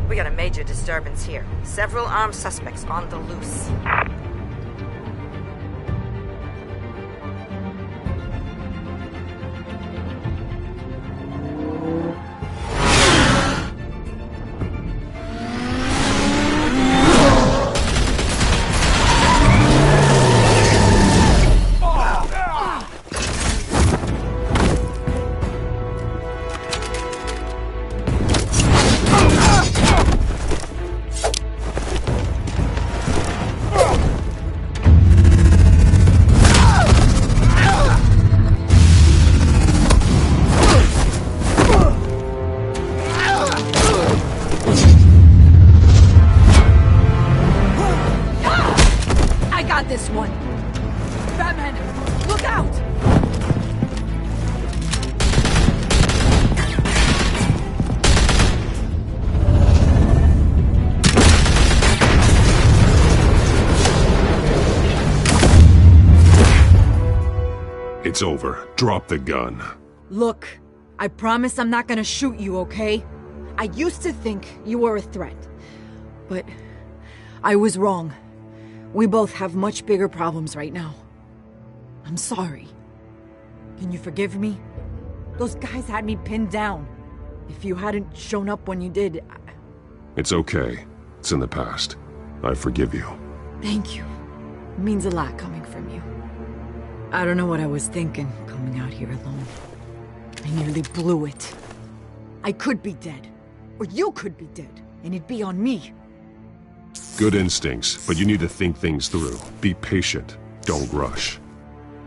We got a major disturbance here. Several armed suspects on the loose. This one. Batman, look out! It's over. Drop the gun. Look, I promise I'm not gonna shoot you, okay? I used to think you were a threat, but I was wrong. We both have much bigger problems right now. I'm sorry. Can you forgive me? Those guys had me pinned down. If you hadn't shown up when you did, It's okay. It's in the past. I forgive you. Thank you. It means a lot coming from you. I don't know what I was thinking, coming out here alone. I nearly blew it. I could be dead. Or you could be dead, and it'd be on me. Good instincts, but you need to think things through. Be patient. Don't rush.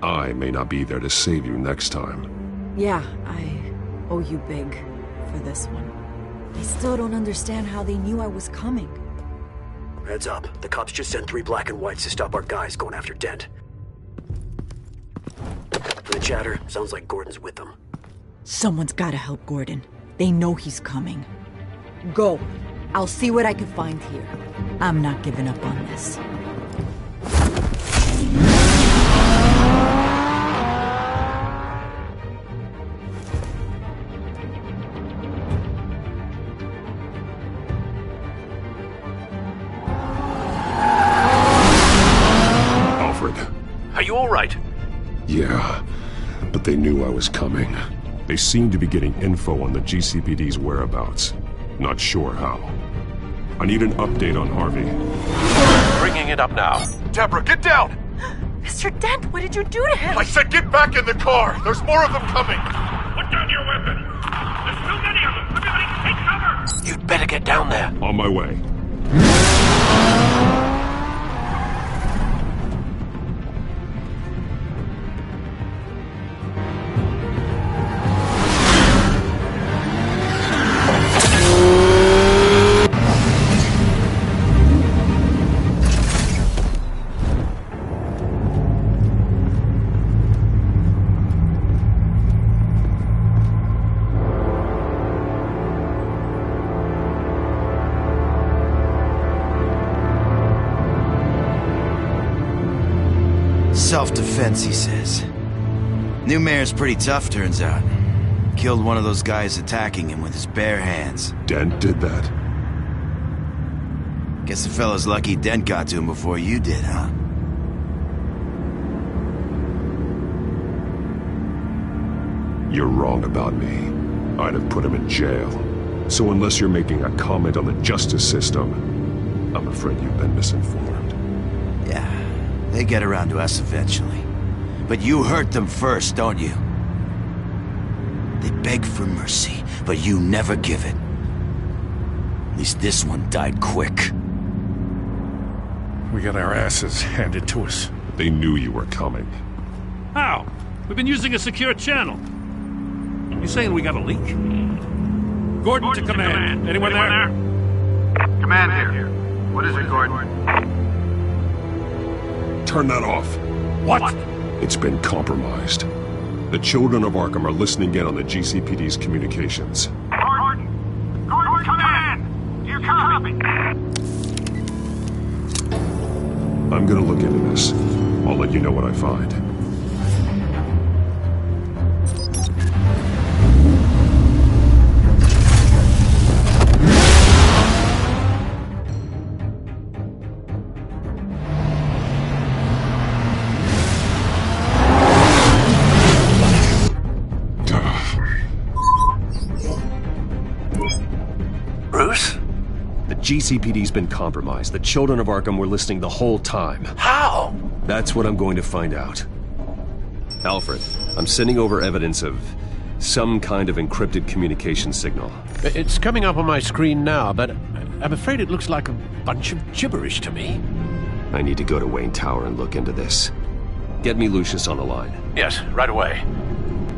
I may not be there to save you next time. Yeah, I owe you big for this one. I still don't understand how they knew I was coming. Heads up. The cops just sent 3 black and whites to stop our guys going after Dent. From the chatter, sounds like Gordon's with them. Someone's gotta help Gordon. They know he's coming. Go. I'll see what I can find here. I'm not giving up on this. Alfred. Are you alright? Yeah, but they knew I was coming. They seemed to be getting info on the GCPD's whereabouts. Not sure how. I need an update on Harvey. Bringing it up now. Deborah, get down! Mr. Dent, what did you do to him? I said get back in the car! There's more of them coming! Put down your weapon! There's too many of them! Everybody take cover! You'd better get down there. On my way. Self-defense, he says. New mayor's pretty tough, turns out. Killed one of those guys attacking him with his bare hands. Dent did that? Guess the fella's lucky Dent got to him before you did, huh? You're wrong about me. I'd have put him in jail. So unless you're making a comment on the justice system, I'm afraid you've been misinformed. Yeah, they get around to us eventually. But you hurt them first, don't you? They beg for mercy, but you never give it. At least this one died quick. We got our asses handed to us. They knew you were coming. How? We've been using a secure channel. You saying we got a leak? Gordon to command. Anyone there? Command here. What is it, Gordon? Turn that off. What? It's been compromised. The children of Arkham are listening in on the GCPD's communications. Gordon! Gordon, command! Do you copy? I'm gonna look into this. I'll let you know what I find. GCPD's been compromised. The children of Arkham were listening the whole time. How? That's what I'm going to find out. Alfred, I'm sending over evidence of some kind of encrypted communication signal. It's coming up on my screen now, but I'm afraid it looks like a bunch of gibberish to me. I need to go to Wayne Tower and look into this. Get me Lucius on the line. Yes, right away.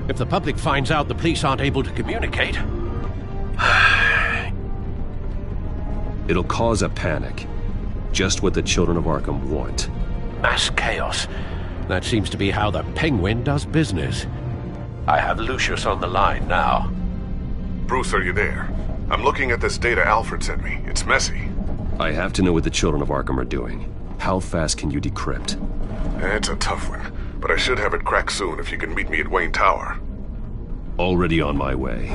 If the public finds out the police aren't able to communicate... It'll cause a panic. Just what the children of Arkham want. Mass chaos. That seems to be how the Penguin does business. I have Lucius on the line now. Bruce, are you there? I'm looking at this data Alfred sent me. It's messy. I have to know what the children of Arkham are doing. How fast can you decrypt? It's a tough one, but I should have it cracked soon if you can meet me at Wayne Tower. Already on my way.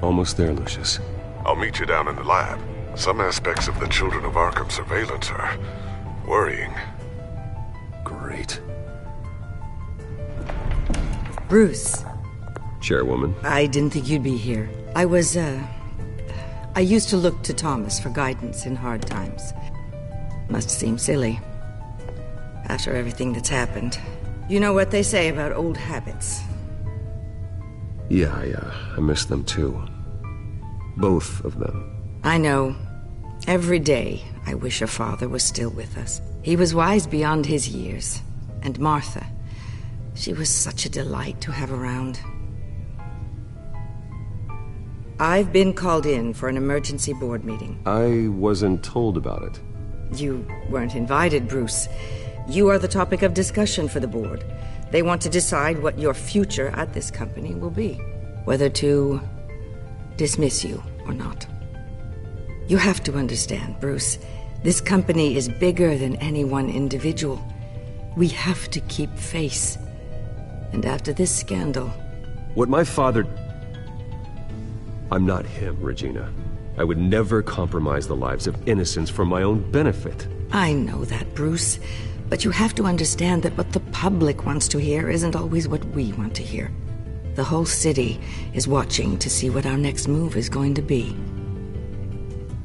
Almost there, Lucius. I'll meet you down in the lab. Some aspects of the Children of Arkham surveillance are worrying. Great. Bruce. Chairwoman. I didn't think you'd be here. I used to look to Thomas for guidance in hard times. Must seem silly. After everything that's happened. You know what they say about old habits. Yeah, I miss them too. Both of them. I know. Every day, I wish a father was still with us. He was wise beyond his years. And Martha, she was such a delight to have around. I've been called in for an emergency board meeting. I wasn't told about it. You weren't invited, Bruce. You are the topic of discussion for the board. They want to decide what your future at this company will be. Whether to dismiss you or not. You have to understand, Bruce. This company is bigger than any one individual. We have to keep face. And after this scandal... What my father... I'm not him, Regina. I would never compromise the lives of innocents for my own benefit. I know that, Bruce. But you have to understand that what the public wants to hear isn't always what we want to hear. The whole city is watching to see what our next move is going to be.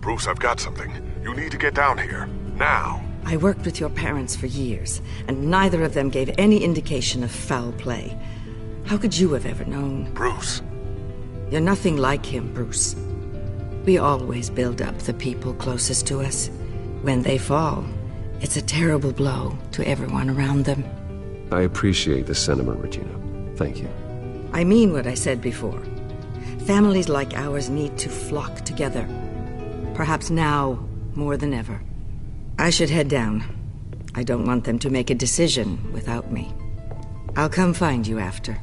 Bruce, I've got something. You need to get down here. Now. I worked with your parents for years, and neither of them gave any indication of foul play. How could you have ever known? Bruce. You're nothing like him, Bruce. We always build up the people closest to us. When they fall, it's a terrible blow to everyone around them. I appreciate the sentiment, Regina. Thank you. I mean what I said before. Families like ours need to flock together. Perhaps now more than ever. I should head down. I don't want them to make a decision without me. I'll come find you after.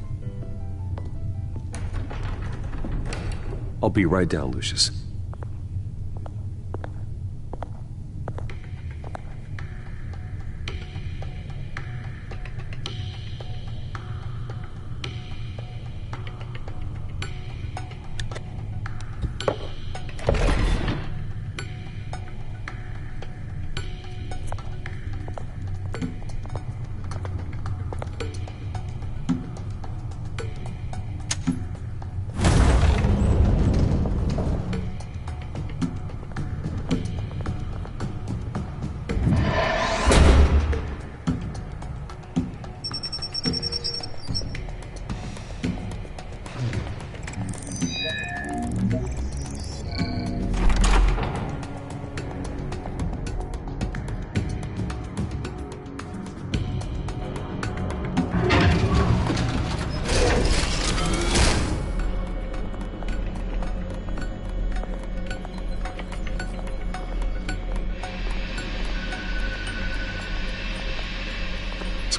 I'll be right down, Lucius.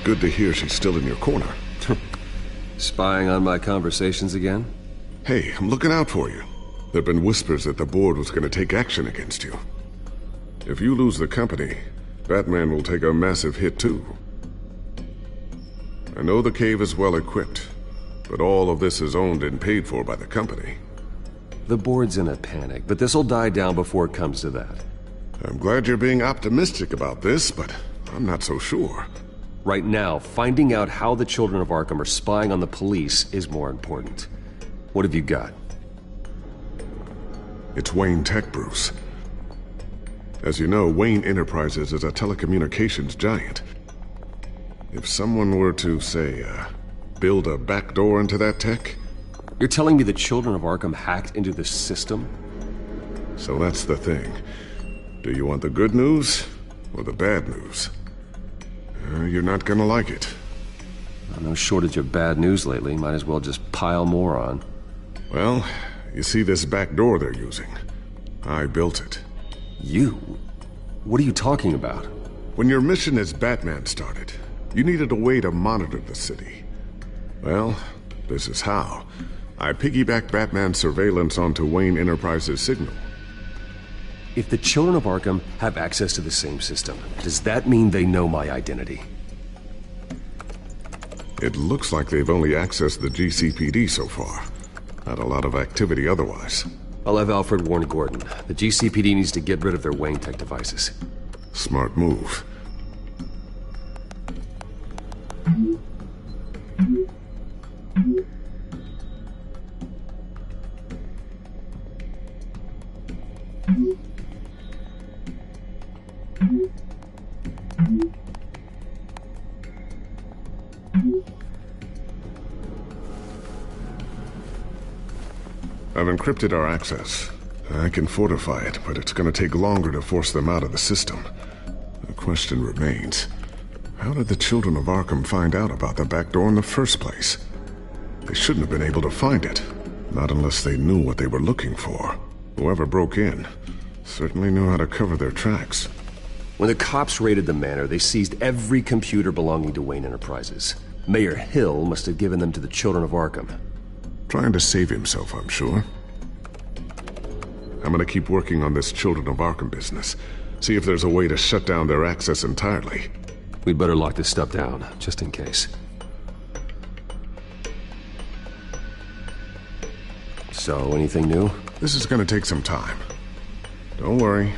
Good to hear she's still in your corner. Spying on my conversations again? Hey, I'm looking out for you. There've been whispers that the board was going to take action against you. If you lose the company, Batman will take a massive hit too. I know the cave is well equipped, but all of this is owned and paid for by the company. The board's in a panic, but this'll die down before it comes to that. I'm glad you're being optimistic about this, but I'm not so sure. Right now, finding out how the Children of Arkham are spying on the police is more important. What have you got? It's Wayne Tech, Bruce. As you know, Wayne Enterprises is a telecommunications giant. If someone were to, say, build a backdoor into that tech... You're telling me the Children of Arkham hacked into the system? So that's the thing. Do you want the good news or the bad news? You're not gonna like it. No shortage of bad news lately. Might as well just pile more on. Well, you see this back door they're using? I built it. You? What are you talking about? When your mission as Batman started, you needed a way to monitor the city. Well, this is how. I piggybacked Batman's surveillance onto Wayne Enterprises' signal. If the Children of Arkham have access to the same system, does that mean they know my identity? It looks like they've only accessed the GCPD so far. Not a lot of activity otherwise. I'll have Alfred warn Gordon. The GCPD needs to get rid of their Wayne Tech devices. Smart move. I've encrypted our access. I can fortify it, but it's going to take longer to force them out of the system. The question remains, how did the Children of Arkham find out about the back door in the first place? They shouldn't have been able to find it, not unless they knew what they were looking for. Whoever broke in certainly knew how to cover their tracks. When the cops raided the manor, they seized every computer belonging to Wayne Enterprises. Mayor Hill must have given them to the Children of Arkham. Trying to save himself, I'm sure. I'm gonna keep working on this Children of Arkham business. See if there's a way to shut down their access entirely. We'd better lock this stuff down, just in case. So, anything new? This is gonna take some time. Don't worry.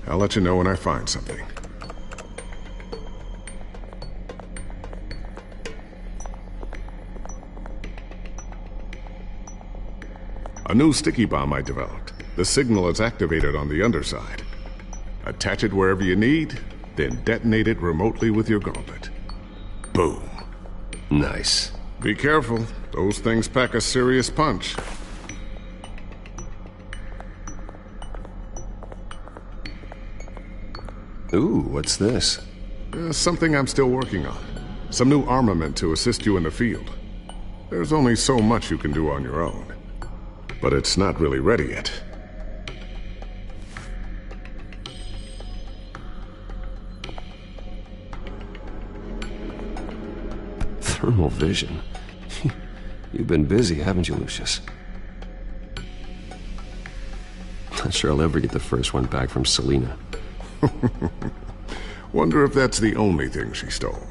I'll let you know when I find something. A new sticky bomb I developed. The signal is activated on the underside. Attach it wherever you need, then detonate it remotely with your gauntlet. Boom. Nice. Be careful. Those things pack a serious punch. Ooh, what's this? Something I'm still working on. Some new armament to assist you in the field. There's only so much you can do on your own. But it's not really ready yet. Thermal vision. You've been busy, haven't you, Lucius? Not sure I'll ever get the first one back from Selina. Wonder if that's the only thing she stole.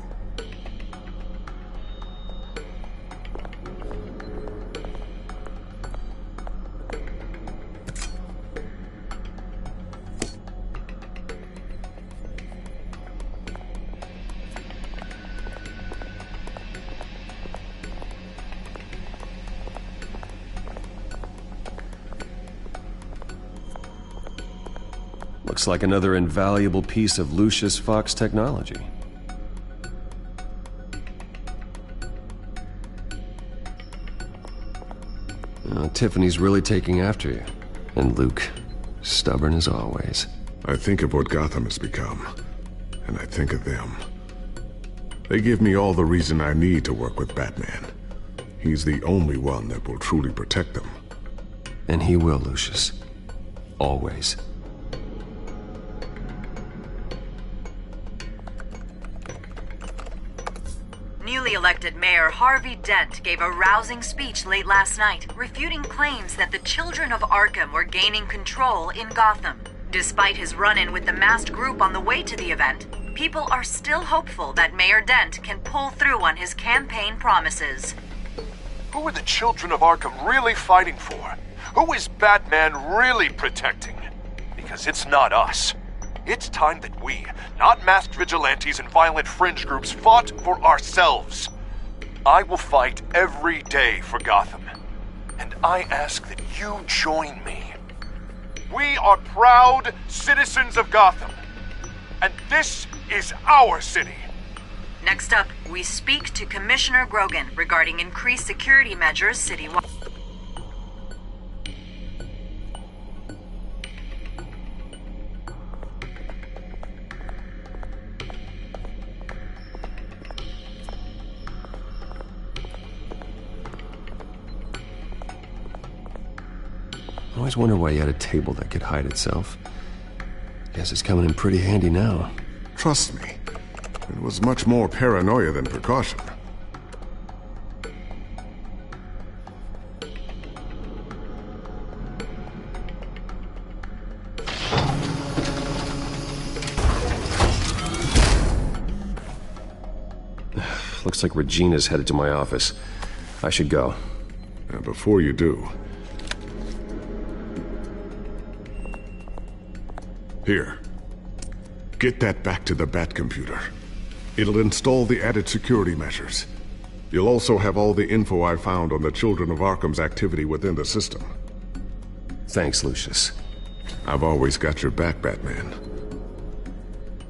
Looks like another invaluable piece of Lucius Fox technology. Tiffany's really taking after you. And Luke, stubborn as always. I think of what Gotham has become, and I think of them. They give me all the reason I need to work with Batman. He's the only one that will truly protect them. And he will, Lucius. Always. Newly elected elected Mayor Harvey Dent gave a rousing speech late last night, refuting claims that the children of Arkham were gaining control in Gotham. Despite his run-in with the masked group on the way to the event, people are still hopeful that Mayor Dent can pull through on his campaign promises. Who are the children of Arkham really fighting for? Who is Batman really protecting? Because it's not us. It's time that we, not masked vigilantes and violent fringe groups, fought for ourselves. I will fight every day for Gotham. And I ask that you join me. We are proud citizens of Gotham. And this is our city. Next up, we speak to Commissioner Grogan regarding increased security measures citywide. I always wonder why you had a table that could hide itself. Guess it's coming in pretty handy now. Trust me, it was much more paranoia than precaution. Looks like Regina's headed to my office. I should go. Before you do... Here. Get that back to the Bat computer. It'll install the added security measures. You'll also have all the info I found on the Children of Arkham's activity within the system. Thanks, Lucius. I've always got your back, Batman.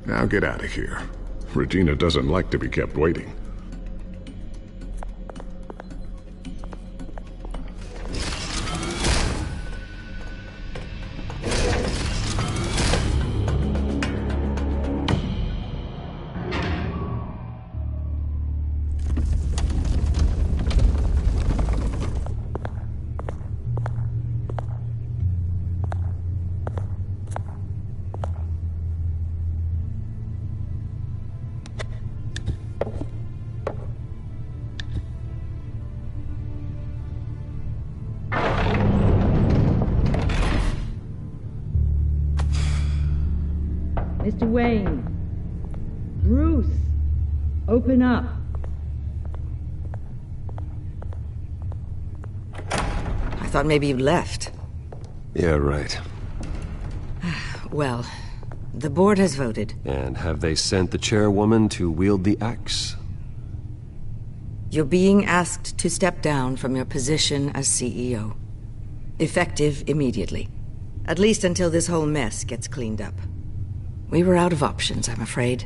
Now get out of here. Regina doesn't like to be kept waiting. Mr. Wayne. Bruce. Open up. I thought maybe you left. Yeah, right. Well, the board has voted. And have they sent the chairwoman to wield the axe? You're being asked to step down from your position as CEO. Effective immediately. At least until this whole mess gets cleaned up. We were out of options, I'm afraid.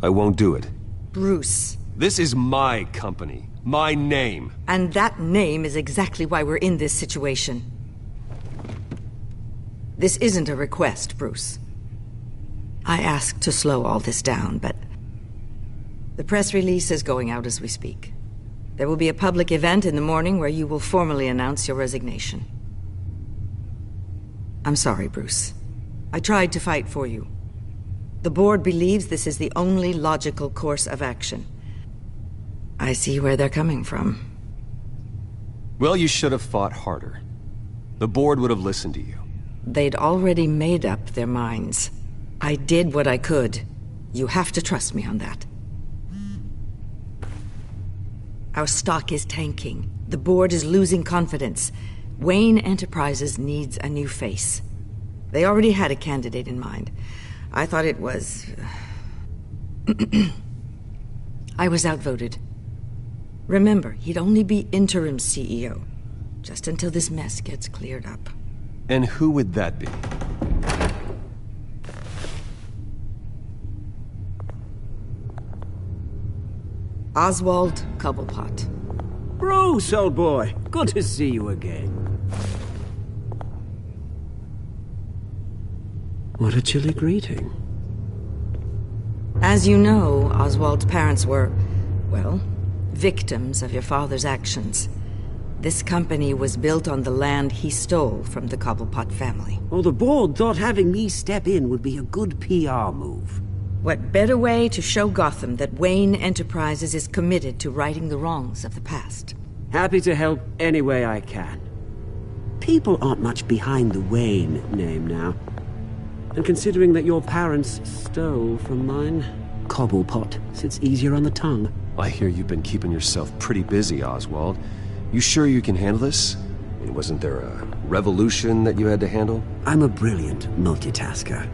I won't do it. Bruce. This is my company. My name. And that name is exactly why we're in this situation. This isn't a request, Bruce. I asked to slow all this down, but... the press release is going out as we speak. There will be a public event in the morning where you will formally announce your resignation. I'm sorry, Bruce. I tried to fight for you. The board believes this is the only logical course of action. I see where they're coming from. Well, you should have fought harder. The board would have listened to you. They'd already made up their minds. I did what I could. You have to trust me on that. Our stock is tanking. The board is losing confidence. Wayne Enterprises needs a new face. They already had a candidate in mind. I thought it was... I was outvoted. Remember, he'd only be interim CEO, just until this mess gets cleared up. And who would that be? Oswald Cobblepot. Bruce, old boy. Good to see you again. What a chilly greeting. As you know, Oswald's parents were, well, victims of your father's actions. This company was built on the land he stole from the Cobblepot family. Well, the board thought having me step in would be a good PR move. What better way to show Gotham that Wayne Enterprises is committed to righting the wrongs of the past? Happy to help any way I can. People aren't much behind the Wayne name now. And considering that your parents stole from mine, Cobblepot sits easier on the tongue. I hear you've been keeping yourself pretty busy, Oswald. You sure you can handle this? I mean, wasn't there a revolution that you had to handle? I'm a brilliant multitasker.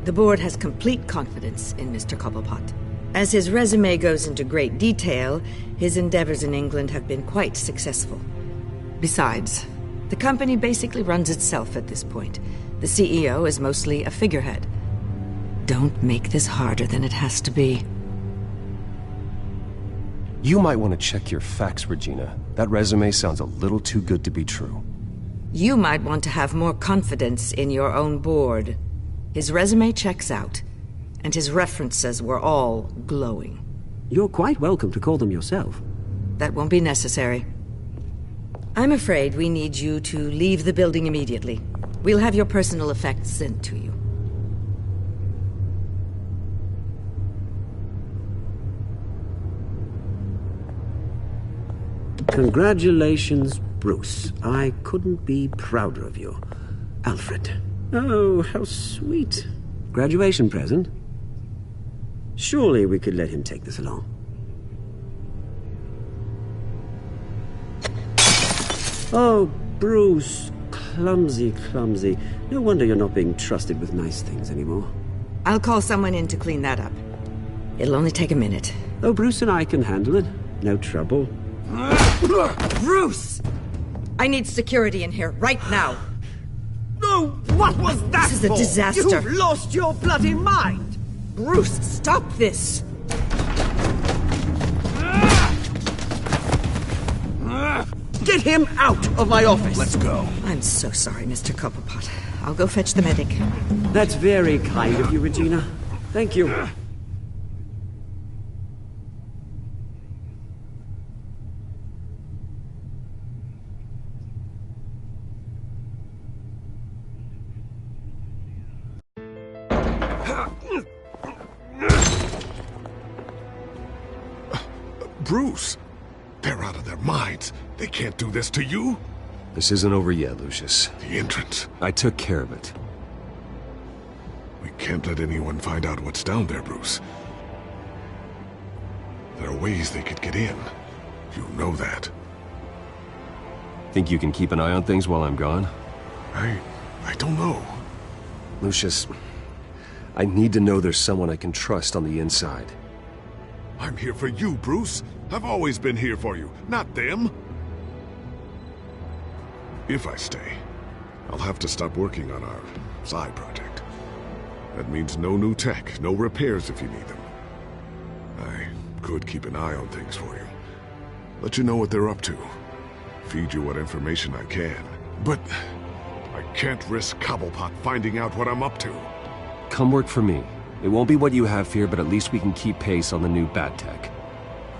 The board has complete confidence in Mr. Cobblepot. As his resume goes into great detail, his endeavors in England have been quite successful. Besides, the company basically runs itself at this point. The CEO is mostly a figurehead. Don't make this harder than it has to be. You might want to check your facts, Regina. That resume sounds a little too good to be true. You might want to have more confidence in your own board. His resume checks out, and his references were all glowing. You're quite welcome to call them yourself. That won't be necessary. I'm afraid we need you to leave the building immediately. We'll have your personal effects sent to you. Congratulations, Bruce. I couldn't be prouder of you. Alfred. Oh, how sweet. Graduation present? Surely we could let him take this along. Oh, Bruce. Clumsy, clumsy. No wonder you're not being trusted with nice things anymore. I'll call someone in to clean that up. It'll only take a minute. Oh, Bruce and I can handle it. No trouble. Bruce! I need security in here, right now. No, what was that This is a for? disaster. You've lost your bloody mind! Bruce, stop this! Get him out of my office! Let's go. I'm so sorry, Mr. Copperpot. I'll go fetch the medic. That's very kind of you, Regina. Thank you. Bruce! They're out of their minds. They can't do this to you. This isn't over yet, Lucius. The entrance. I took care of it. We can't let anyone find out what's down there, Bruce. There are ways they could get in. You know that. Think you can keep an eye on things while I'm gone? I don't know. Lucius, I need to know there's someone I can trust on the inside. I'm here for you, Bruce. I've always been here for you, not them. If I stay, I'll have to stop working on our side project. That means no new tech, no repairs if you need them. I could keep an eye on things for you. Let you know what they're up to. Feed you what information I can. But I can't risk Cobblepot finding out what I'm up to. Come work for me. It won't be what you have here, but at least we can keep pace on the new bat tech.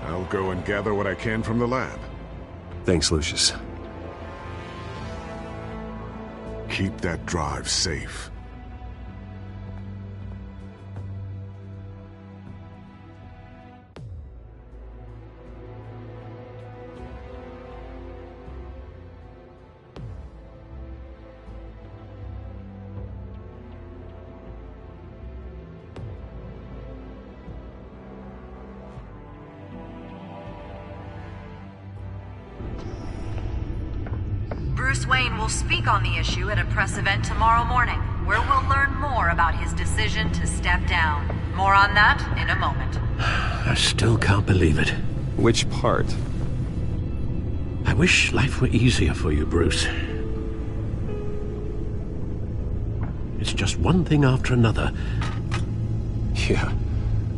I'll go and gather what I can from the lab. Thanks, Lucius. Keep that drive safe. Bruce Wayne will speak on the issue at a press event tomorrow morning, where we'll learn more about his decision to step down. More on that in a moment. I still can't believe it. Which part? I wish life were easier for you, Bruce. It's just one thing after another. Yeah,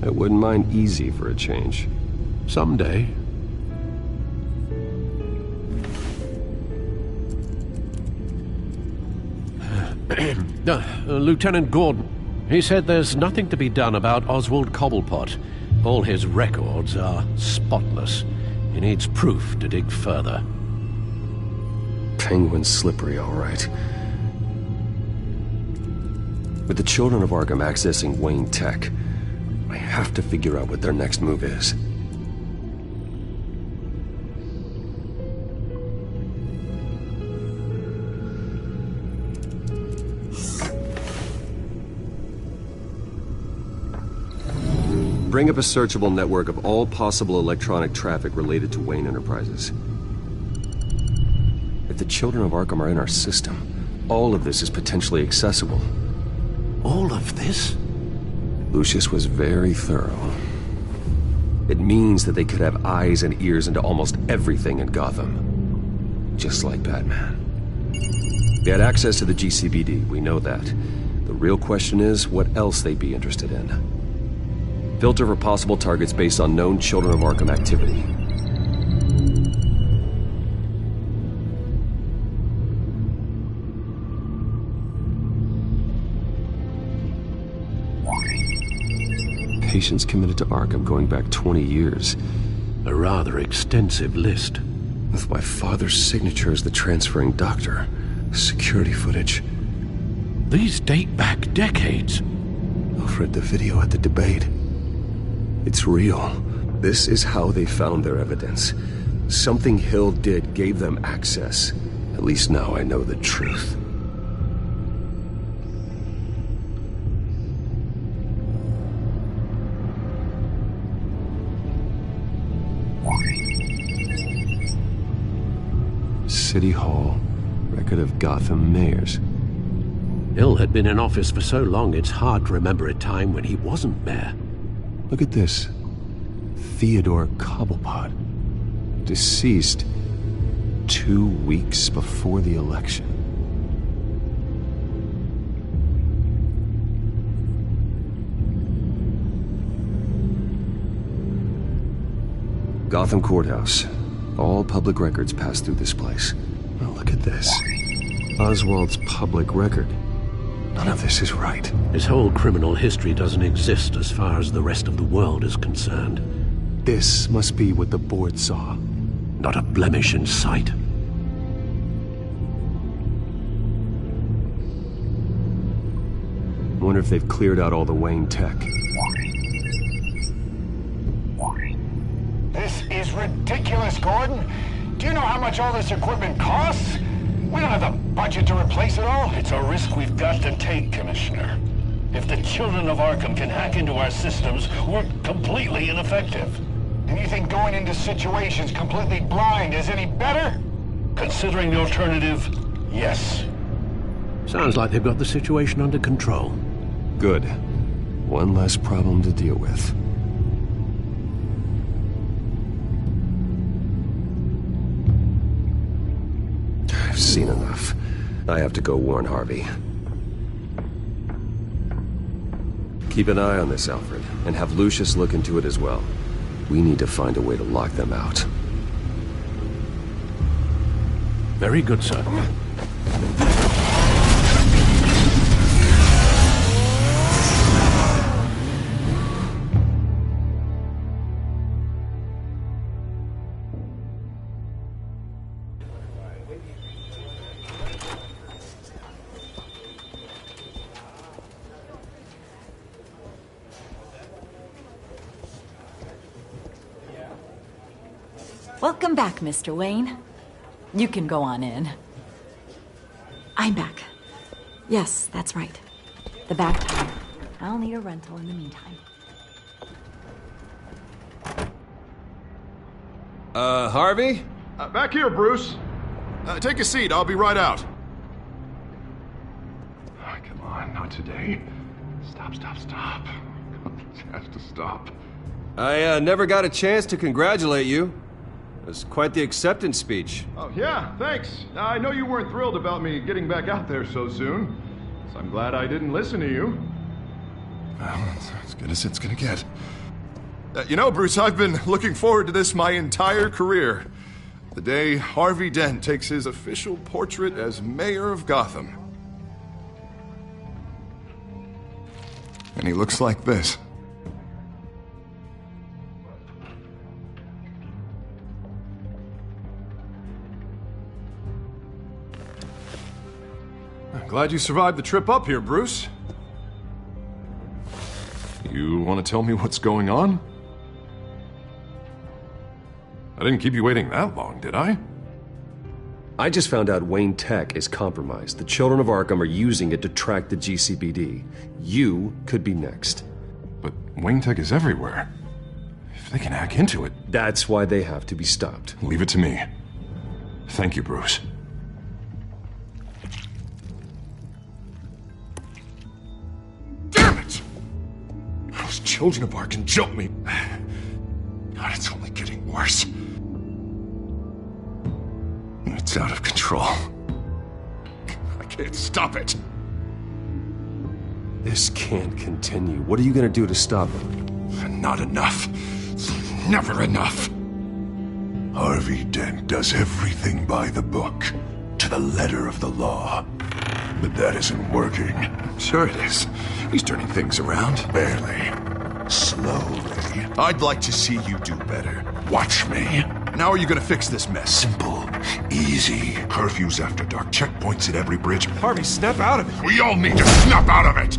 I wouldn't mind easy for a change. Someday. Lieutenant Gordon, he said there's nothing to be done about Oswald Cobblepot. All his records are spotless. He needs proof to dig further. Penguin's slippery, all right. With the children of Arkham accessing Wayne Tech, I have to figure out what their next move is. Bring up a searchable network of all possible electronic traffic related to Wayne Enterprises. If the children of Arkham are in our system, all of this is potentially accessible. All of this? Lucius was very thorough. It means that they could have eyes and ears into almost everything in Gotham. Just like Batman. They had access to the GCPD, we know that. The real question is, what else they'd be interested in. Filter for possible targets based on known Children of Arkham activity. Patients committed to Arkham going back 20 years. A rather extensive list. With my father's signature as the transferring doctor. Security footage. These date back decades. I've read the video at the debate. It's real. This is how they found their evidence. Something Hill did gave them access. At least now I know the truth. City Hall. Record of Gotham mayors. Hill had been in office for so long it's hard to remember a time when he wasn't mayor. Look at this. Theodore Cobblepot. Deceased 2 weeks before the election. Gotham Courthouse. All public records pass through this place. Oh, look at this. Oswald's public record. None of this is right. His whole criminal history doesn't exist as far as the rest of the world is concerned. This must be what the board saw. Not a blemish in sight. I wonder if they've cleared out all the Wayne tech. This is ridiculous, Gordon. Do you know how much all this equipment costs? We don't have the budget to replace it all. It's a risk we've got to take, Commissioner. If the children of Arkham can hack into our systems, we're completely ineffective. And you think going into situations completely blind is any better? Considering the alternative, yes. Sounds like they've got the situation under control. Good. One less problem to deal with. I've seen enough. I have to go warn Harvey. Keep an eye on this, Alfred, and have Lucius look into it as well. We need to find a way to lock them out. Very good, sir. Welcome back, Mr. Wayne. You can go on in. I'm back. Yes, that's right. The back tire. I'll need a rental in the meantime. Harvey? Back here, Bruce. Take a seat, I'll be right out. Oh, come on, not today. Stop. This has to stop. I never got a chance to congratulate you. It was quite the acceptance speech. Oh, yeah, thanks. I know you weren't thrilled about me getting back out there so soon, so I'm glad I didn't listen to you. Well, it's as good as it's gonna get. You know, Bruce, I've been looking forward to this my entire career. The day Harvey Dent takes his official portrait as mayor of Gotham. And he looks like this. I'm glad you survived the trip up here, Bruce. You want to tell me what's going on? I didn't keep you waiting that long, did I? I just found out Wayne Tech is compromised. The Children of Arkham are using it to track the GCPD. You could be next. But Wayne Tech is everywhere. If they can hack into it... That's why they have to be stopped. Leave it to me. Thank you, Bruce. Damn it! Those Children of Arkham jumped me. God, it's only getting worse. It's out of control. I can't stop it. This can't continue. What are you gonna do to stop it? Not enough. Never enough. Harvey Dent does everything by the book, to the letter of the law. But that isn't working. Sure it is. He's turning things around. Barely. Slowly. I'd like to see you do better. Watch me. Now are you gonna fix this mess? Simple. Easy. Curfews after dark. Checkpoints at every bridge. Harvey, snap out of it. We all need to snap out of it!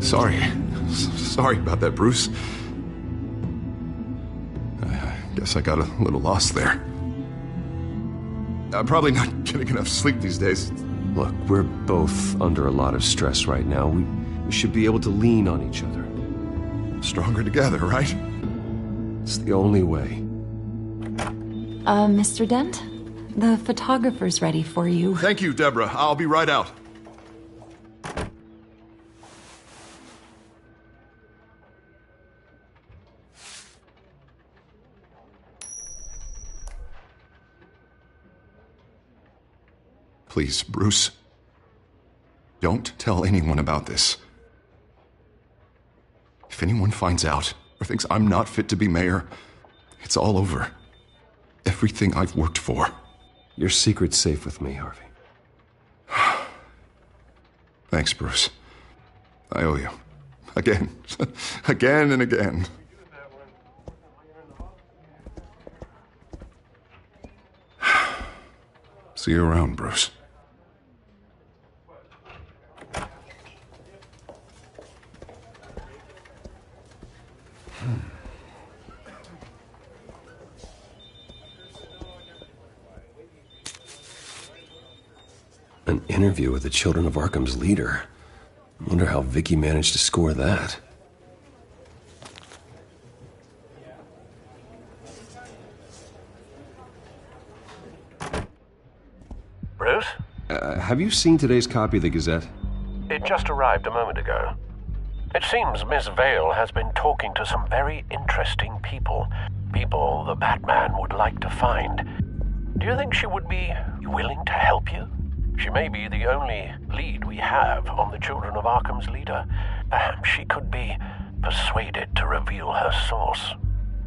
Sorry about that, Bruce. I guess I got a little lost there. I'm probably not getting enough sleep these days. Look, we're both under a lot of stress right now. We should be able to lean on each other. Stronger together, right? It's the only way. Mr. Dent? The photographer's ready for you. Thank you, Deborah. I'll be right out. Please, Bruce. Don't tell anyone about this. If anyone finds out or thinks I'm not fit to be mayor, it's all over. Everything I've worked for. Your secret's safe with me, Harvey. Thanks, Bruce. I owe you. Again. Again and again. See you around, Bruce. An interview with the Children of Arkham's leader. I wonder how Vicky managed to score that. Bruce? Have you seen today's copy of the Gazette? It just arrived a moment ago. It seems Miss Vale has been talking to some very interesting people. People the Batman would like to find. Do you think she would be willing to help you? She may be the only lead we have on the Children of Arkham's leader. Perhaps she could be persuaded to reveal her source.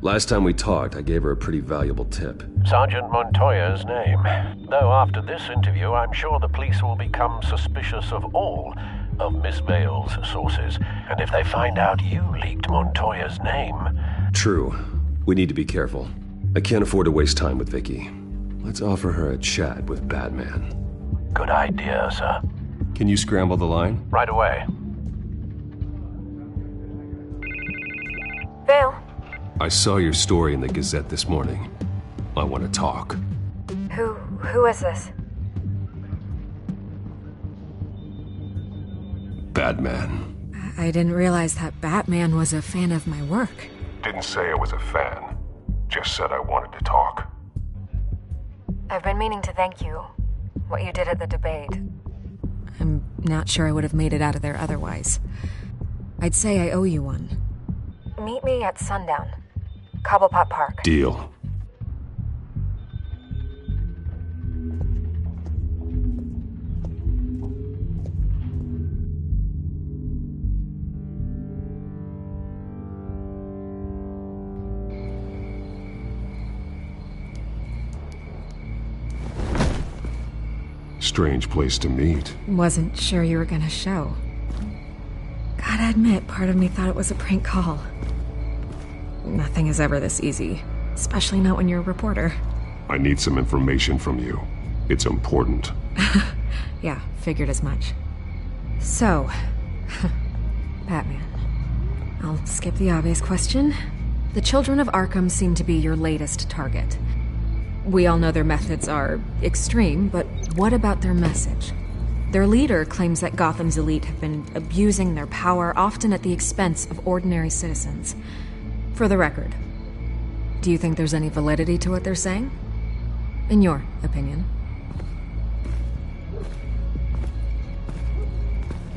Last time we talked, I gave her a pretty valuable tip. Sergeant Montoya's name. Though after this interview, I'm sure the police will become suspicious of all of Miss Vale's sources. And if they find out you leaked Montoya's name... True. We need to be careful. I can't afford to waste time with Vicky. Let's offer her a chat with Batman. Good idea, sir. Can you scramble the line? Right away. Vale. I saw your story in the Gazette this morning. I want to talk. Who is this? Batman. I didn't realize that Batman was a fan of my work. Didn't say I was a fan. Just said I wanted to talk. I've been meaning to thank you. What you did at the debate. I'm not sure I would have made it out of there otherwise. I'd say I owe you one. Meet me at sundown. Cobblepot Park. Deal. Strange place to meet. Wasn't sure you were gonna show. Gotta admit, part of me thought it was a prank call. Nothing is ever this easy, especially not when you're a reporter. I need some information from you. It's important. Yeah, figured as much. So, Batman. I'll skip the obvious question. The children of Arkham seem to be your latest target. We all know their methods are extreme, but what about their message? Their leader claims that Gotham's elite have been abusing their power, often at the expense of ordinary citizens. For the record, do you think there's any validity to what they're saying? In your opinion?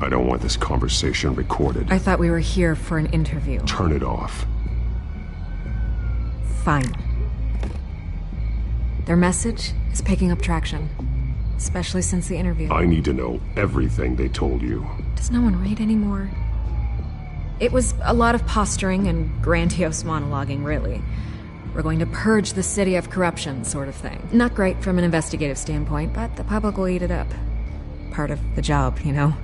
I don't want this conversation recorded. I thought we were here for an interview. Turn it off. Fine. Their message is picking up traction, especially since the interview. I need to know everything they told you. Does no one read anymore? It was a lot of posturing and grandiose monologuing, really. We're going to purge the city of corruption, sort of thing. Not great from an investigative standpoint, but the public will eat it up. Part of the job, you know?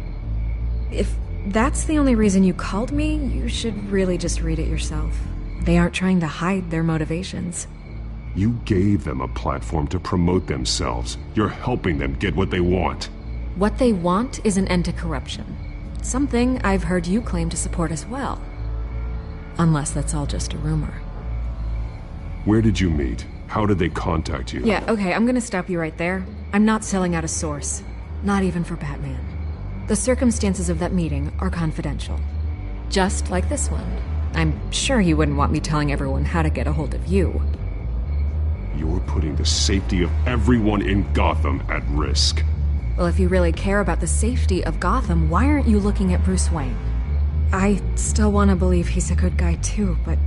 If that's the only reason you called me, you should really just read it yourself. They aren't trying to hide their motivations. You gave them a platform to promote themselves. You're helping them get what they want. What they want is an end to corruption. Something I've heard you claim to support as well. Unless that's all just a rumor. Where did you meet? How did they contact you? Yeah, okay, I'm gonna stop you right there. I'm not selling out a source. Not even for Batman. The circumstances of that meeting are confidential. Just like this one. I'm sure you wouldn't want me telling everyone how to get a hold of you. You're putting the safety of everyone in Gotham at risk. Well, if you really care about the safety of Gotham, why aren't you looking at Bruce Wayne? I still want to believe he's a good guy too, but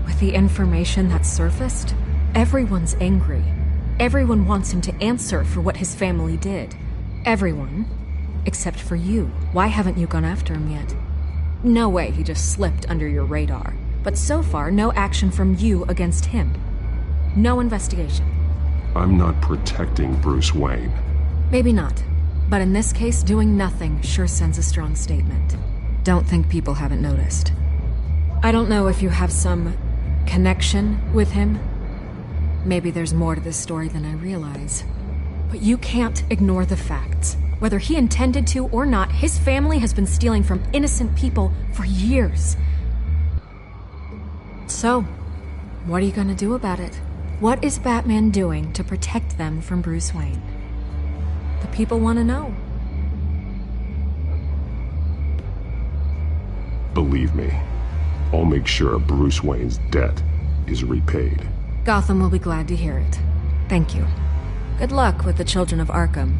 with the information that's surfaced, everyone's angry. Everyone wants him to answer for what his family did. Everyone. Except for you. Why haven't you gone after him yet? No way he just slipped under your radar. But so far, no action from you against him. No investigation. I'm not protecting Bruce Wayne. Maybe not. But in this case, doing nothing sure sends a strong statement. Don't think people haven't noticed. I don't know if you have some connection with him. Maybe there's more to this story than I realize. But you can't ignore the facts. Whether he intended to or not, his family has been stealing from innocent people for years. So, what are you gonna do about it? What is Batman doing to protect them from Bruce Wayne? The people want to know. Believe me, I'll make sure Bruce Wayne's debt is repaid. Gotham will be glad to hear it. Thank you. Good luck with the children of Arkham.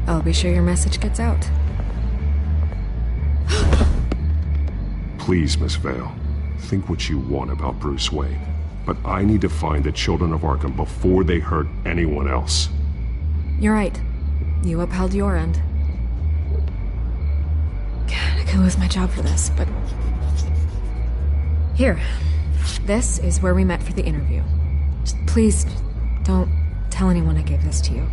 I'll be sure your message gets out. Please, Miss Vale, think what you want about Bruce Wayne. But I need to find the children of Arkham before they hurt anyone else. You're right. You upheld your end. God, I could lose my job for this, but... Here. This is where we met for the interview. Just please, don't tell anyone I gave this to you.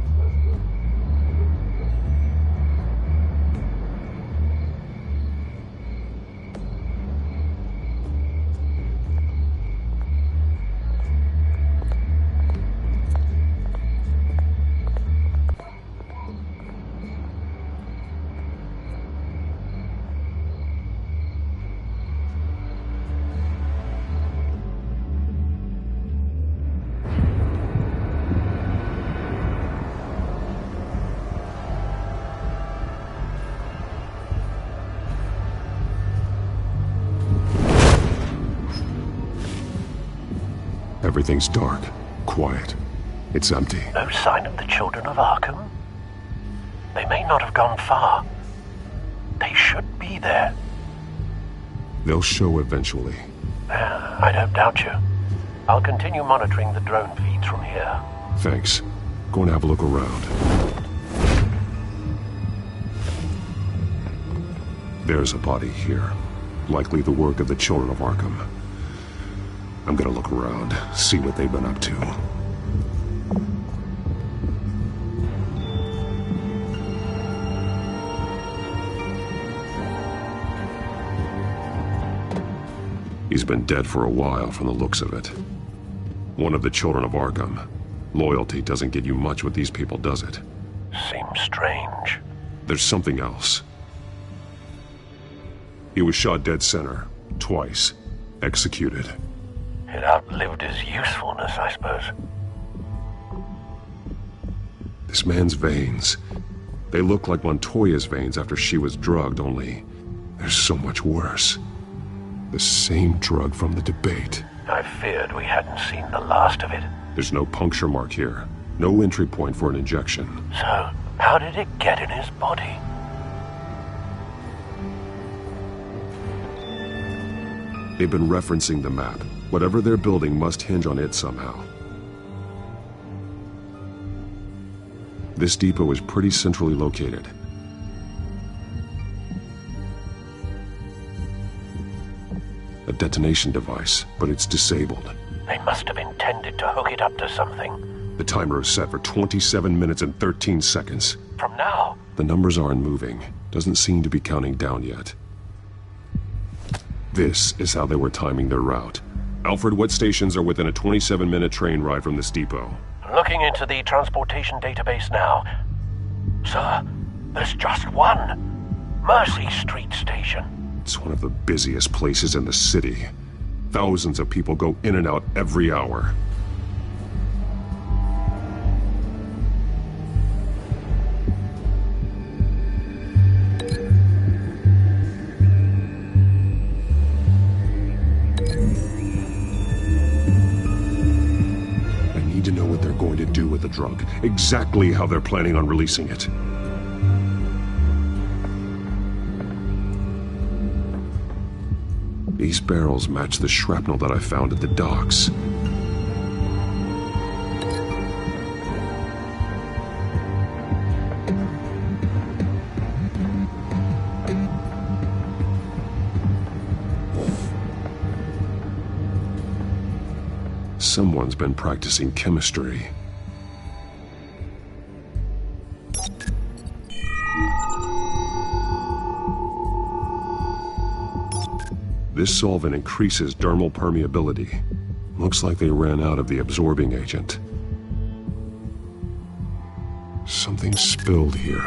Everything's dark, quiet. It's empty. No sign of the children of Arkham? They may not have gone far. They should be there. They'll show eventually. I don't doubt you. I'll continue monitoring the drone feeds from here. Thanks. Going to have a look around. There's a body here. Likely the work of the children of Arkham. I'm gonna look around, see what they've been up to. He's been dead for a while from the looks of it. One of the children of Arkham. Loyalty doesn't get you much with these people, does it? Seems strange. There's something else. He was shot dead center, twice, executed. It outlived his usefulness, I suppose. This man's veins, they look like Montoya's veins after she was drugged, only they're so much worse. The same drug from the debate. I feared we hadn't seen the last of it. There's no puncture mark here. No entry point for an injection. So, how did it get in his body? They've been referencing the map. Whatever they're building must hinge on it somehow. This depot is pretty centrally located. A detonation device, but it's disabled. They must have intended to hook it up to something. The timer is set for 27 minutes and 13 seconds. From now? The numbers aren't moving. Doesn't seem to be counting down yet. This is how they were timing their route. Alfred, what stations are within a 27-minute train ride from this depot? Looking into the transportation database now. Sir, there's just one. Mercy Street Station. It's one of the busiest places in the city. Thousands of people go in and out every hour. I need to know what they're going to do with the drug. Exactly how they're planning on releasing it. These barrels match the shrapnel that I found at the docks. Someone's been practicing chemistry. This solvent increases dermal permeability. Looks like they ran out of the absorbing agent. Something spilled here.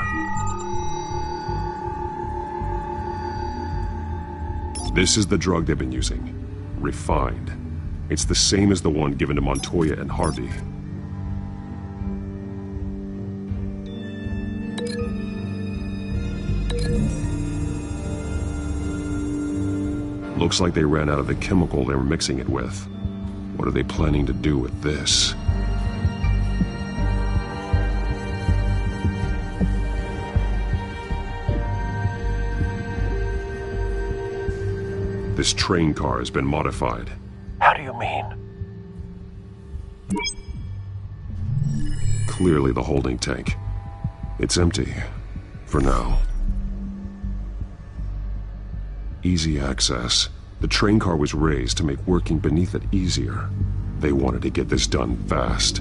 This is the drug they've been using. Refined. It's the same as the one given to Montoya and Harvey. Looks like they ran out of the chemical they were mixing it with. What are they planning to do with this? This train car has been modified. How do you mean? Clearly the holding tank. It's empty. For now. Easy access. The train car was raised to make working beneath it easier. They wanted to get this done fast.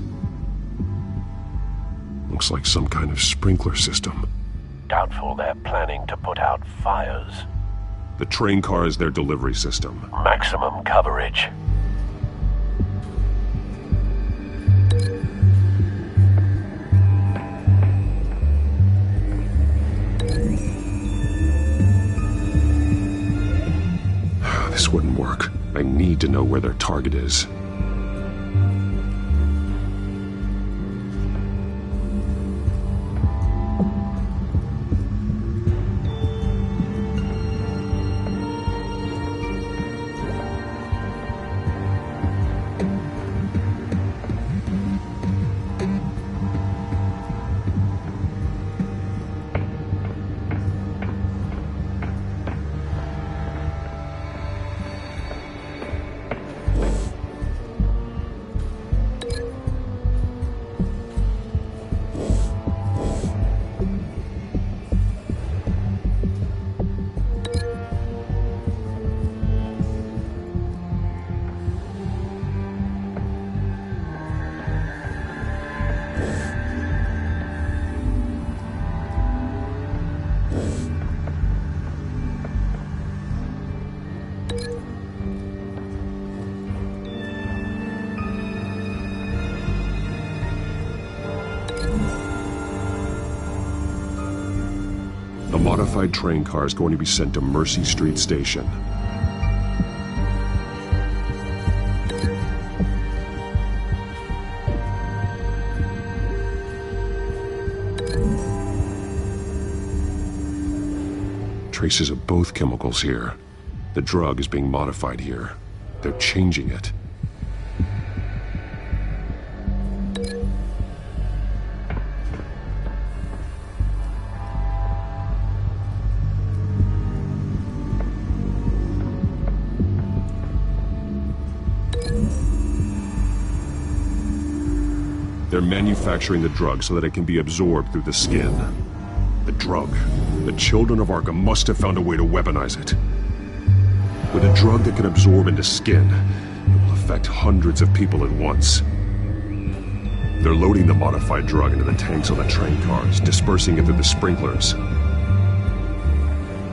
Looks like some kind of sprinkler system. Doubtful they're planning to put out fires. The train car is their delivery system. Maximum coverage. This wouldn't work. I need to know where their target is. modified train car is going to be sent to Mercy Street Station. Traces of both chemicals here. The drug is being modified here. They're changing it. They're manufacturing the drug so that it can be absorbed through the skin. The drug. The children of Arkham must have found a way to weaponize it. With a drug that can absorb into skin, it will affect hundreds of people at once. They're loading the modified drug into the tanks on the train cars, dispersing it through the sprinklers.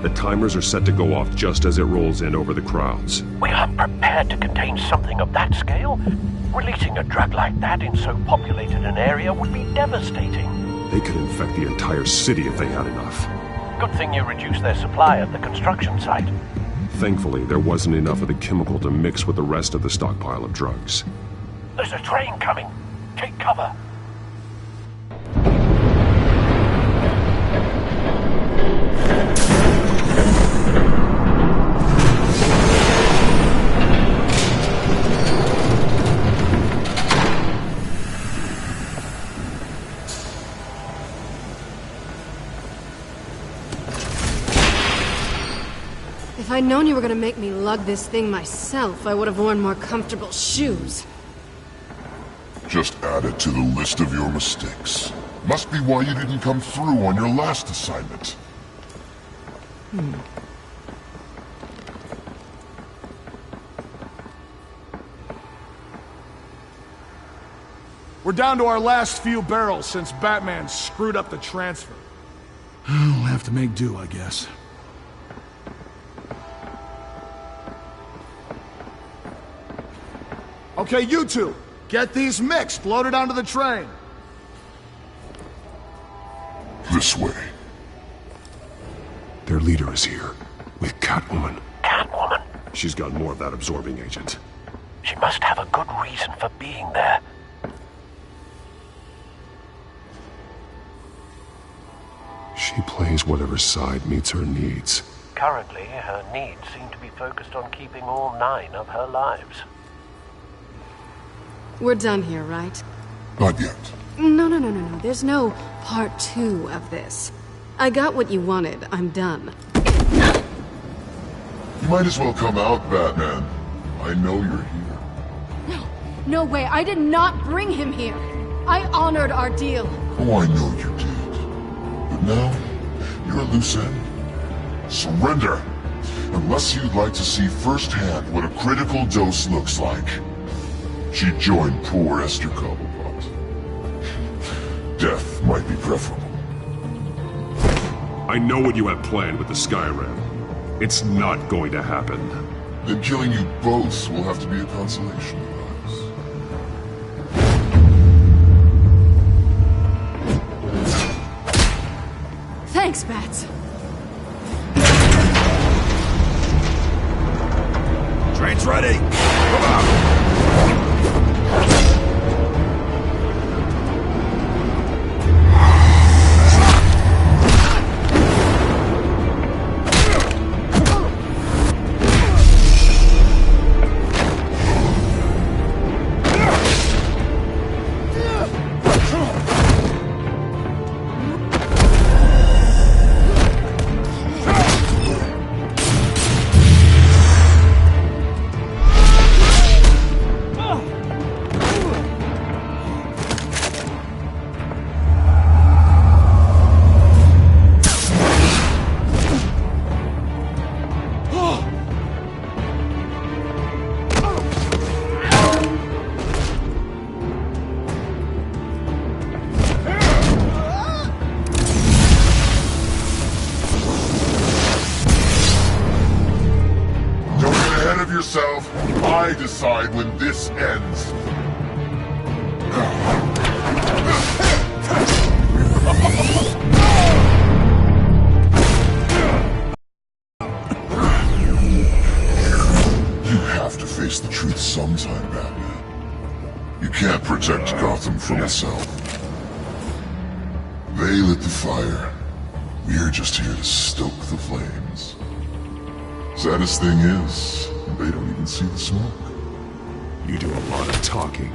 The timers are set to go off just as it rolls in over the crowds. We aren't prepared to contain something of that scale. Releasing a drug like that in so populated an area would be devastating. They could infect the entire city if they had enough. Good thing you reduced their supply at the construction site. Thankfully, there wasn't enough of the chemical to mix with the rest of the stockpile of drugs. There's a train coming. Take cover. If I'd known you were gonna make me lug this thing myself, I would have worn more comfortable shoes. Just add it to the list of your mistakes. Must be why you didn't come through on your last assignment. We're down to our last few barrels since Batman screwed up the transfer. We'll have to make do, I guess. Okay, you two, get these mixed, loaded onto the train. This way. Their leader is here, with Catwoman. Catwoman? She's got more of that absorbing agent. She must have a good reason for being there. She plays whatever side meets her needs. Currently, her needs seem to be focused on keeping all 9 of her lives. We're done here, right? Not yet. No. There's no part 2 of this. I got what you wanted. I'm done. You might as well come out, Batman. I know you're here. No way. I did not bring him here. I honored our deal. Oh, I know you did. But now, you're a loose end. Surrender! Unless you'd like to see firsthand what a critical dose looks like. She joined poor Esther Cobblepot. Death might be preferable. I know what you have planned with the Skyrim. It's not going to happen. Then killing you both will have to be a consolation prize. Thanks, Bats. Train's ready! Come on! I decide when this ends. can't protect Gotham from itself. They lit the fire. We're just here to stoke the flames. Saddest thing is, they don't even see the smoke. You do a lot of talking.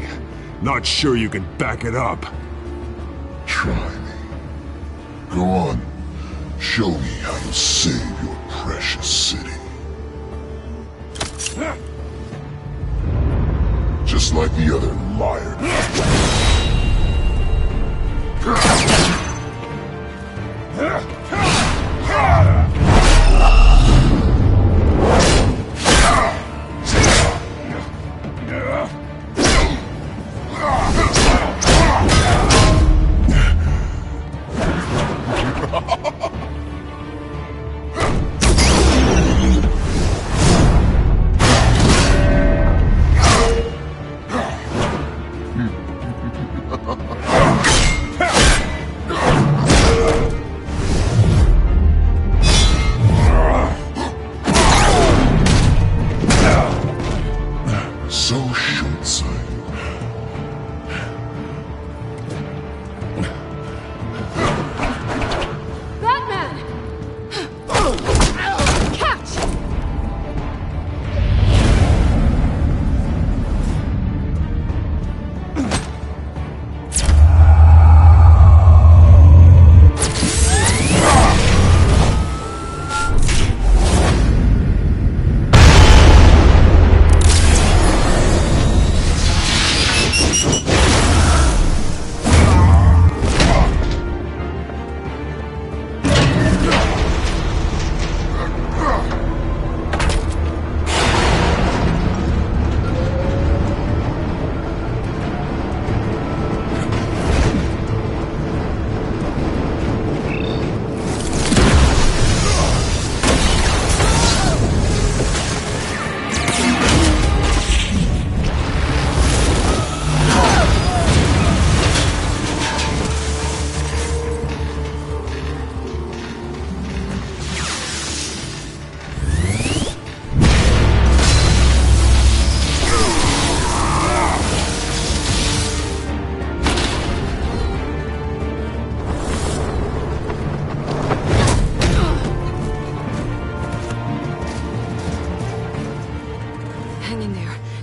Not sure you can back it up. Try me. Go on. Show me how to save your precious city. Just like the other liar.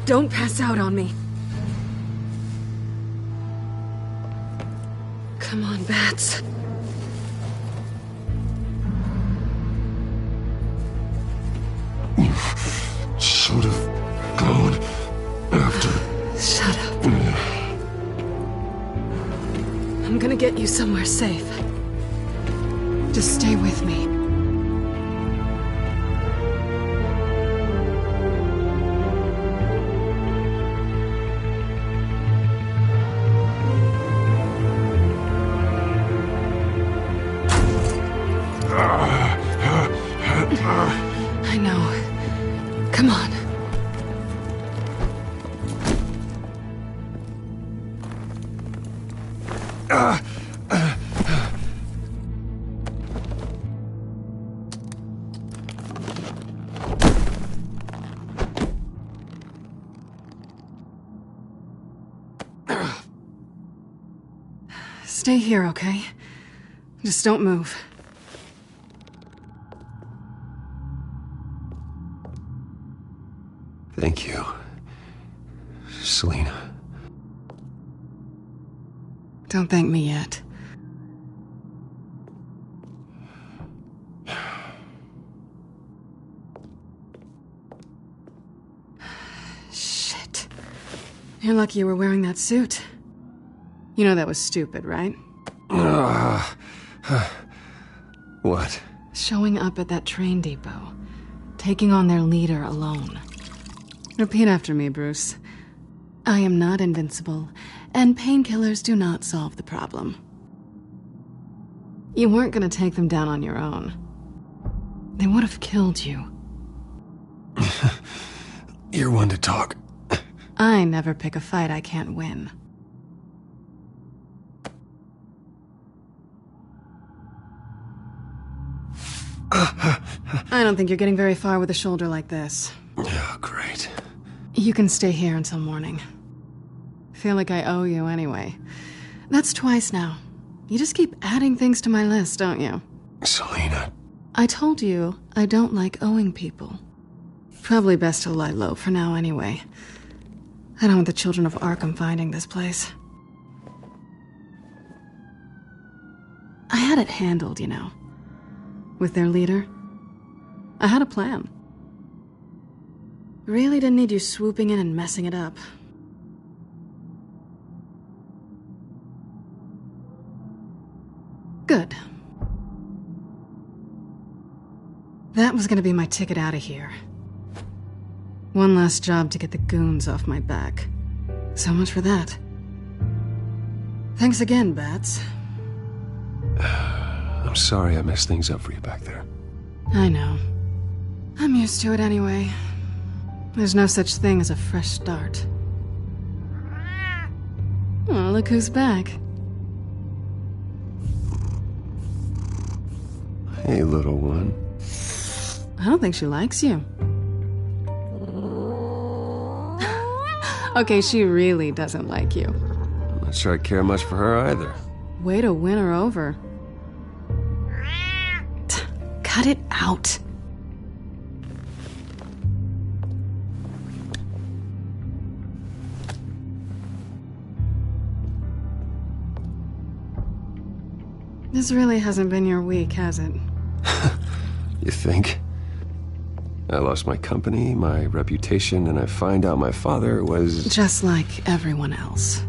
Don't pass out on me. Come on, Bats. Should have gone after. Shut up. I'm gonna get you somewhere safe. Just stay with me. I know. Come on. Stay here, okay? Just don't move. Thank you, Selina. Don't thank me yet. Shit. You're lucky you were wearing that suit. You know that was stupid, right? What? Showing up at that train depot. Taking on their leader alone. Repeat after me, Bruce. I am not invincible, and painkillers do not solve the problem. You weren't gonna take them down on your own. They would have killed you. You're one to talk. I never pick a fight I can't win. I don't think you're getting very far with a shoulder like this. Oh, great. You can stay here until morning. feel like I owe you anyway. That's twice now. You just keep adding things to my list, don't you? Selina. I told you I don't like owing people. Probably best to lie low for now anyway. I don't want the children of Arkham finding this place. I had it handled, you know. With their leader. I had a plan. Really didn't need you swooping in and messing it up. Good. That was gonna be my ticket out of here. One last job to get the goons off my back. So much for that. Thanks again, Bats. I'm sorry I messed things up for you back there. I know. I'm used to it anyway. There's no such thing as a fresh start. Oh, look who's back. Hey, little one. I don't think she likes you. Okay, she really doesn't like you. I'm not sure I care much for her either. Way to win her over. Cut it out. This really hasn't been your week, has it? You think? I lost my company, my reputation, and I find out my father was... Just like everyone else.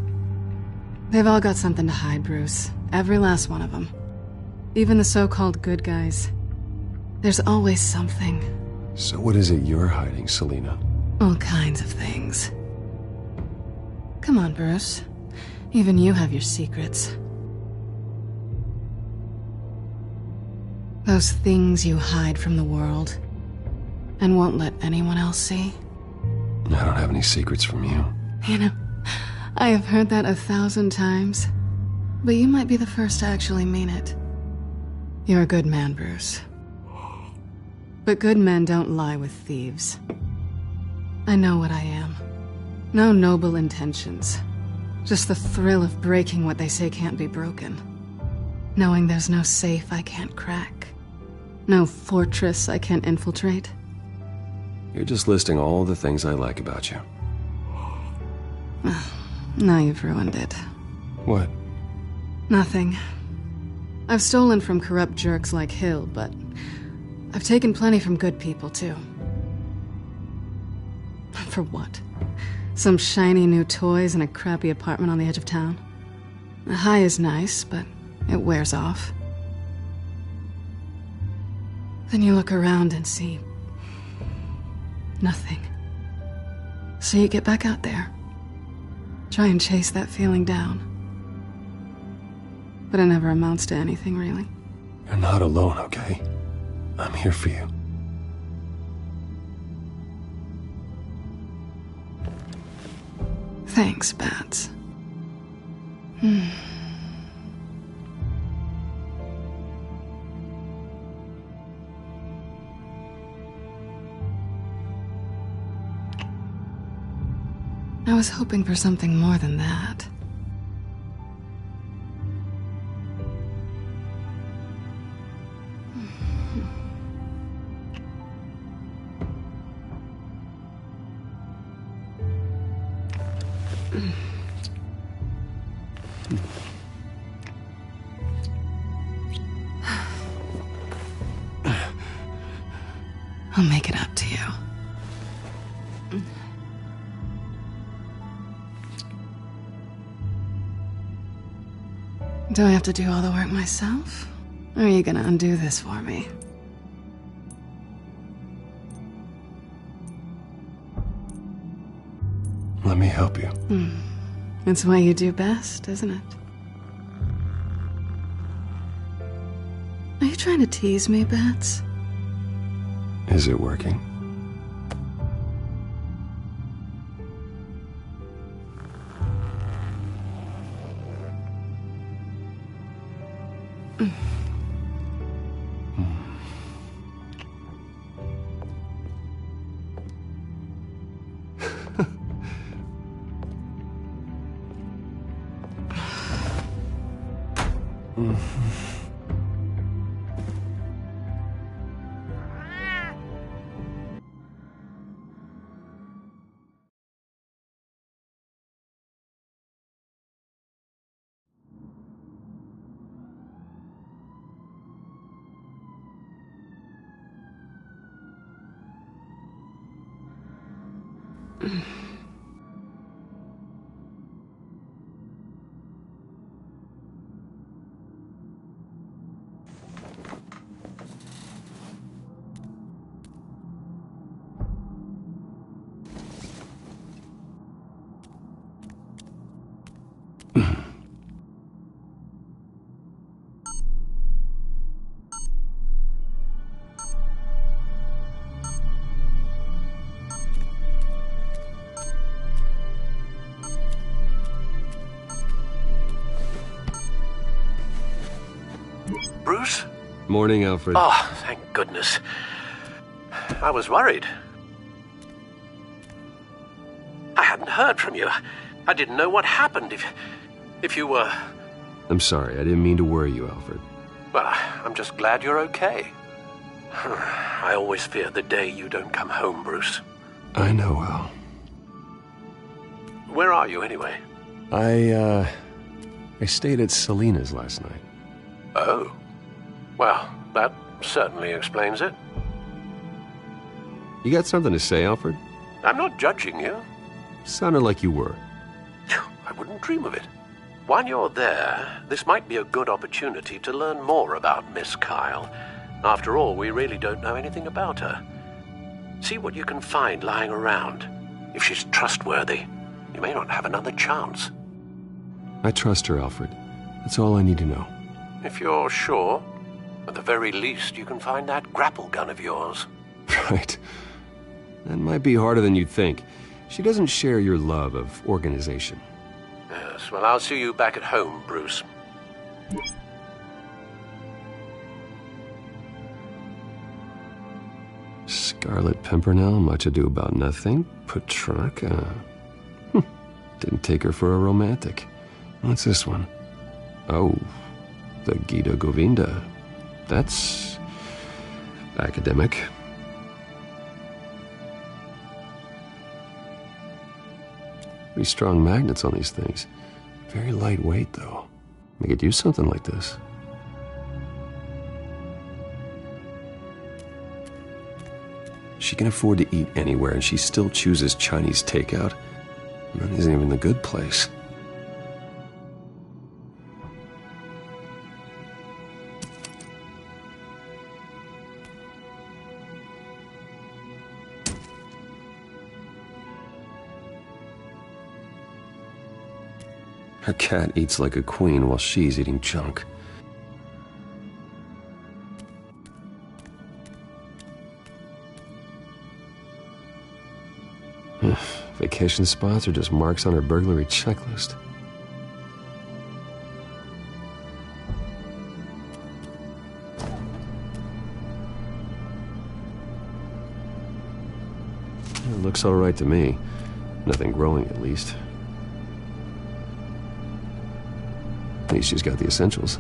They've all got something to hide, Bruce. Every last one of them. Even the so-called good guys. There's always something. So what is it you're hiding, Selina? All kinds of things. Come on, Bruce. Even you have your secrets. Those things you hide from the world and won't let anyone else see. I don't have any secrets from you. You know, I have heard that 1,000 times, but you might be the first to actually mean it. You're a good man, Bruce. But good men don't lie with thieves. I know what I am. No noble intentions. Just the thrill of breaking what they say can't be broken. Knowing there's no safe I can't crack. No fortress I can't infiltrate. You're just listing all the things I like about you. Now you've ruined it. What? Nothing. I've stolen from corrupt jerks like Hill, but I've taken plenty from good people, too. For what? Some shiny new toys and a crappy apartment on the edge of town? A high is nice, but it wears off. Then you look around and see nothing. So you get back out there. Try and chase that feeling down. But it never amounts to anything, really. You're not alone, okay? I'm here for you. Thanks, Bats. I was hoping for something more than that. I'll make it up to you. Do I have to do all the work myself? Or are you gonna undo this for me? Let me help you. It's what you do best, isn't it? Are you trying to tease me, Bats? Is it working? Bruce? Morning, Alfred. Oh, thank goodness. I was worried. I hadn't heard from you. I didn't know what happened if you were... I'm sorry, I didn't mean to worry you, Alfred. Well, I'm just glad you're okay. I always fear the day you don't come home, Bruce. I know, Al. Where are you, anyway? I stayed at Selena's last night. Oh. Well, that certainly explains it. You got something to say, Alfred? I'm not judging you. Sounded like you were. I wouldn't dream of it. While you're there, this might be a good opportunity to learn more about Miss Kyle. After all, we really don't know anything about her. See what you can find lying around. If she's trustworthy, you may not have another chance. I trust her, Alfred. That's all I need to know. If you're sure, at the very least, you can find that grapple gun of yours. Right. That might be harder than you'd think. She doesn't share your love of organization. Yes, well, I'll see you back at home, Bruce. Scarlet Pimpernel, much ado about nothing. Petrarca. Didn't take her for a romantic. What's this one? Oh, the Gita Govinda. That's academic. Pretty strong magnets on these things. Very lightweight, though. We could use something like this. She can afford to eat anywhere, and she still chooses Chinese takeout. That isn't even the good place. Her cat eats like a queen while she's eating junk. Vacation spots are just marks on her burglary checklist. It looks all right to me. Nothing growing, at least. At least she's got the essentials.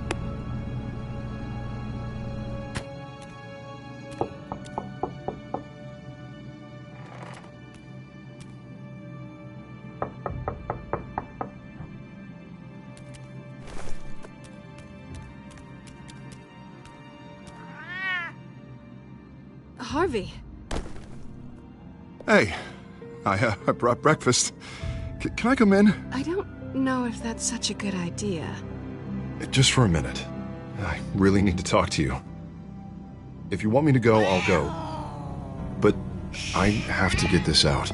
Harvey. Hey, I brought breakfast. Can I come in? I don't know if that's such a good idea. Just for a minute. I really need to talk to you. If you want me to go, I'll go. But I have to get this out.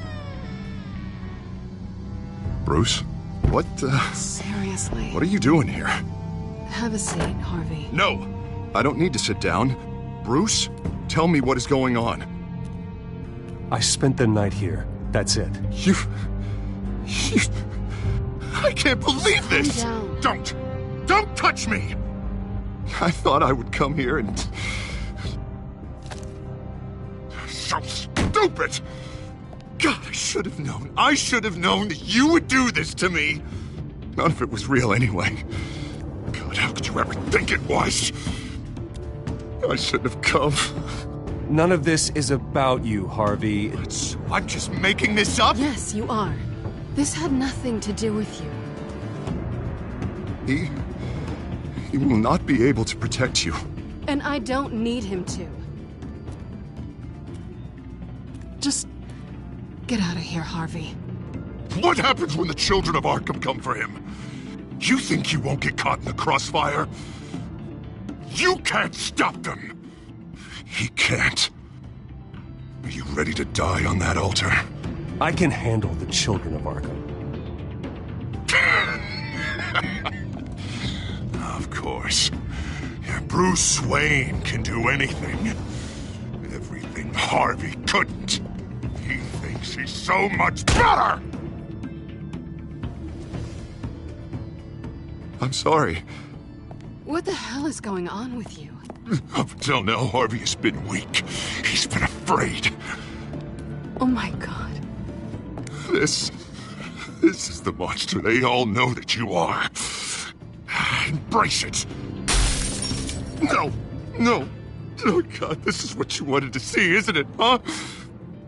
Bruce? What, Seriously. What are you doing here? Have a seat, Harvey. No! I don't need to sit down. Bruce, tell me what is going on. I spent the night here. That's it. You... I can't believe this! Calm down. Don't touch me! I thought I would come here and... So stupid! God, I should have known. I should have known that you would do this to me! None of it was real anyway. God, how Did you ever think it was? I shouldn't have come. None of this is about you, Harvey. I'm just making this up? Yes, you are. This had nothing to do with you. He will not be able to protect you. And I don't need him to. Just get out of here, Harvey. What happens when the children of Arkham come for him? You think he won't get caught in the crossfire? You can't stop them! He can't. Are you ready to die on that altar? I can handle the children of Arkham. Of course. Bruce Wayne can do anything. Everything Harvey couldn't. He thinks he's so much better! I'm sorry. What the hell is going on with you? Up until now, Harvey has been weak. He's been afraid. Oh my god. This is the monster they all know that you are. Embrace it. No. Oh god, this is what you wanted to see, isn't it, huh?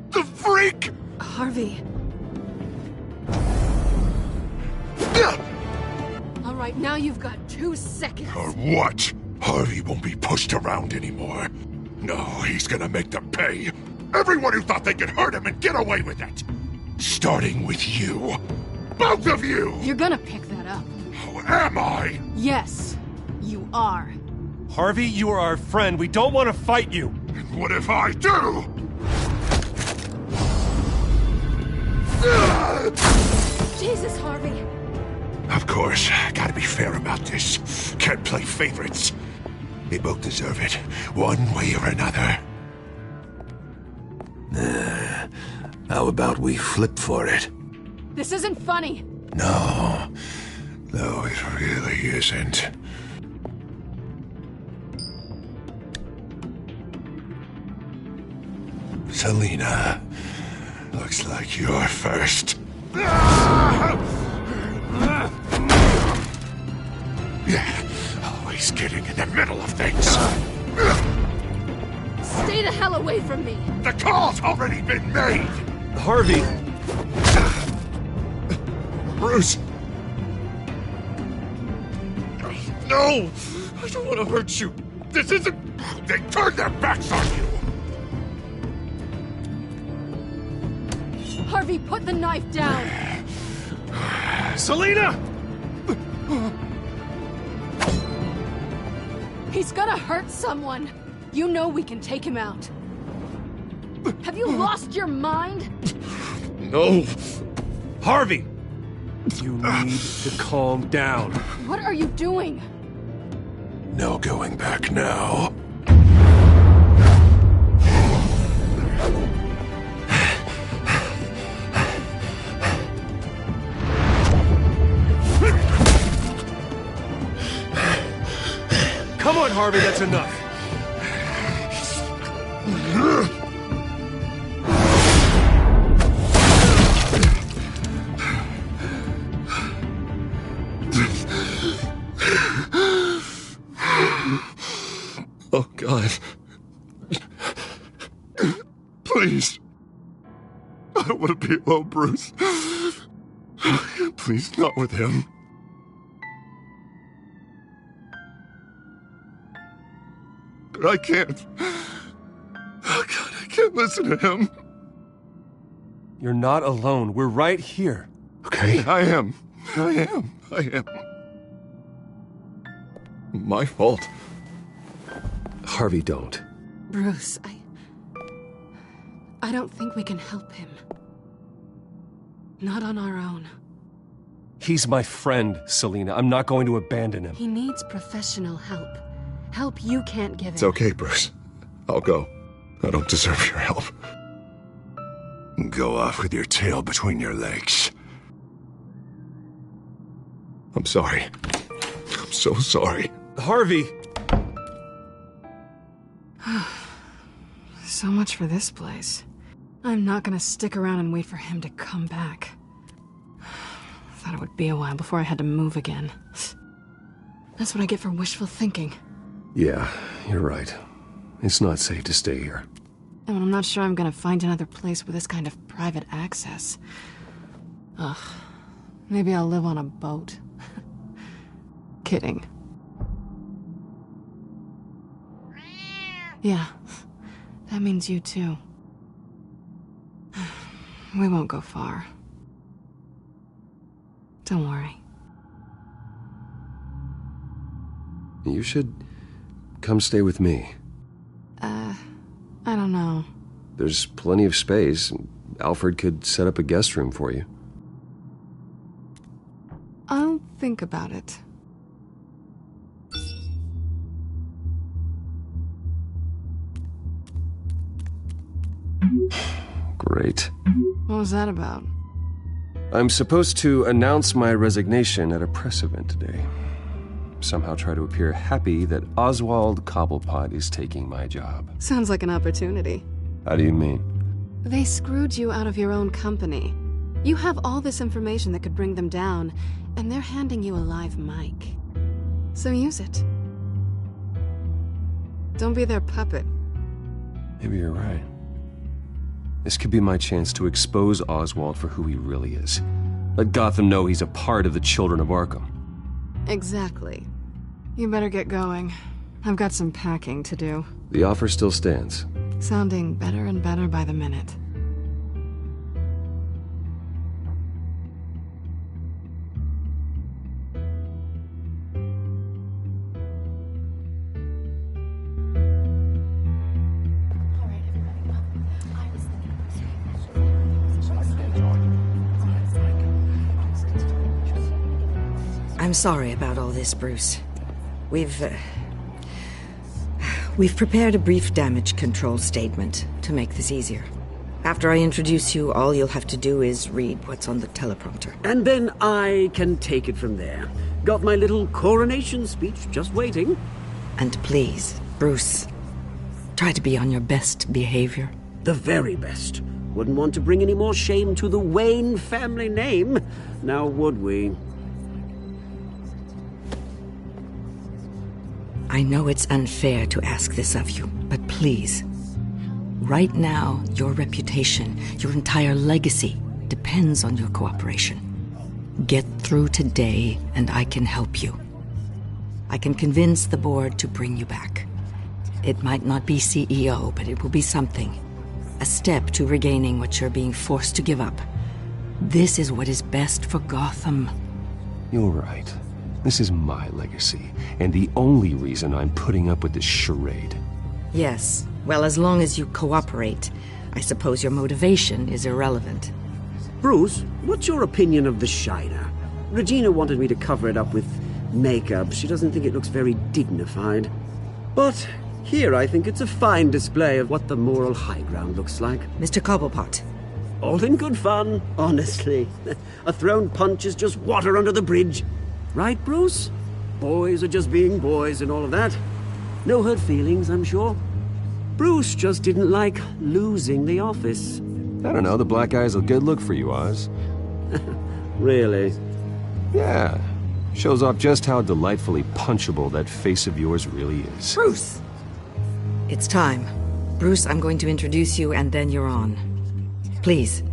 The freak! Harvey. All right, now you've got 2 seconds. Or what? Harvey won't be pushed around anymore. No, he's gonna make them pay. Everyone who thought they could hurt him and get away with it. Starting with you. Both of you! You're gonna pick that up. Oh, am I? Yes, you are. Harvey, you are our friend. We don't want to fight you. And what if I do? Jesus, Harvey. Of course, gotta be fair about this. Can't play favorites. They both deserve it, one way or another. How about we flip for it? This isn't funny. No, it really isn't. Selina, looks like you're first. Always getting in the middle of things. Stay the hell away from me. The call's already been made. Harvey. Bruce. No, I don't want to hurt you. This isn't... They turned their backs on you. Harvey, put the knife down. Selina! He's gonna hurt someone. You know we can take him out. Have you lost your mind? No. Harvey! You need to calm down. What are you doing? No going back now. Come on, Harvey, that's enough. Oh, God. Please. I don't want to be alone, Bruce. Please, not with him. But I can't. Oh, God, I can't listen to him. You're not alone. We're right here. Okay, I am. My fault. Harvey, don't. Bruce, I don't think we can help him. Not on our own. He's my friend, Selina. I'm not going to abandon him. He needs professional help. Help you can't give him. It's okay, Bruce. I'll go. I don't deserve your help. Go off with your tail between your legs. I'm sorry. I'm so sorry. Harvey! So much for this place. I'm not gonna stick around and wait for him to come back. Thought it would be a while before I had to move again. That's what I get for wishful thinking. Yeah, you're right. It's not safe to stay here. And I'm not sure I'm gonna find another place with this kind of private access. Ugh. Maybe I'll live on a boat. Kidding. Yeah. That means you too. We won't go far. Don't worry. You should come stay with me. I don't know. There's plenty of space. Alfred could set up a guest room for you. I'll think about it. Great. What was that about? I'm supposed to announce my resignation at a press event today. Somehow try to appear happy that Oswald Cobblepot is taking my job. Sounds like an opportunity. How do you mean? They screwed you out of your own company. You have all this information that could bring them down, and they're handing you a live mic. So use it. Don't be their puppet. Maybe you're right. This could be my chance to expose Oswald for who he really is. Let Gotham know he's a part of the Children of Arkham. Exactly. You better get going. I've got some packing to do. The offer still stands. Sounding better and better by the minute. I'm sorry about all this, Bruce. We've prepared a brief damage control statement to make this easier. After I introduce you, all you'll have to do is read what's on the teleprompter. And then I can take it from there. Got my little coronation speech just waiting. And please, Bruce, try to be on your best behavior. The very best. Wouldn't want to bring any more shame to the Wayne family name, now would we? I know it's unfair to ask this of you, but please. Right now, your reputation, your entire legacy, depends on your cooperation. Get through today, and I can help you. I can convince the board to bring you back. It might not be CEO, but it will be something. A step to regaining what you're being forced to give up. This is what is best for Gotham. You're right. This is my legacy, and the only reason I'm putting up with this charade. Yes. Well, as long as you cooperate, I suppose your motivation is irrelevant. Bruce, what's your opinion of the Shiner? Regina wanted me to cover it up with makeup. She doesn't think it looks very dignified. But here I think it's a fine display of what the moral high ground looks like. Mr. Cobblepot. All in good fun, honestly. A thrown punch is just water under the bridge. Right, Bruce? Boys are just being boys and all of that. No hurt feelings, I'm sure. Bruce just didn't like losing the office. I don't know, the black eye's a good look for you, Oz. Really? Yeah. Shows off just how delightfully punchable that face of yours really is. Bruce! It's time. Bruce, I'm going to introduce you and then you're on. Please,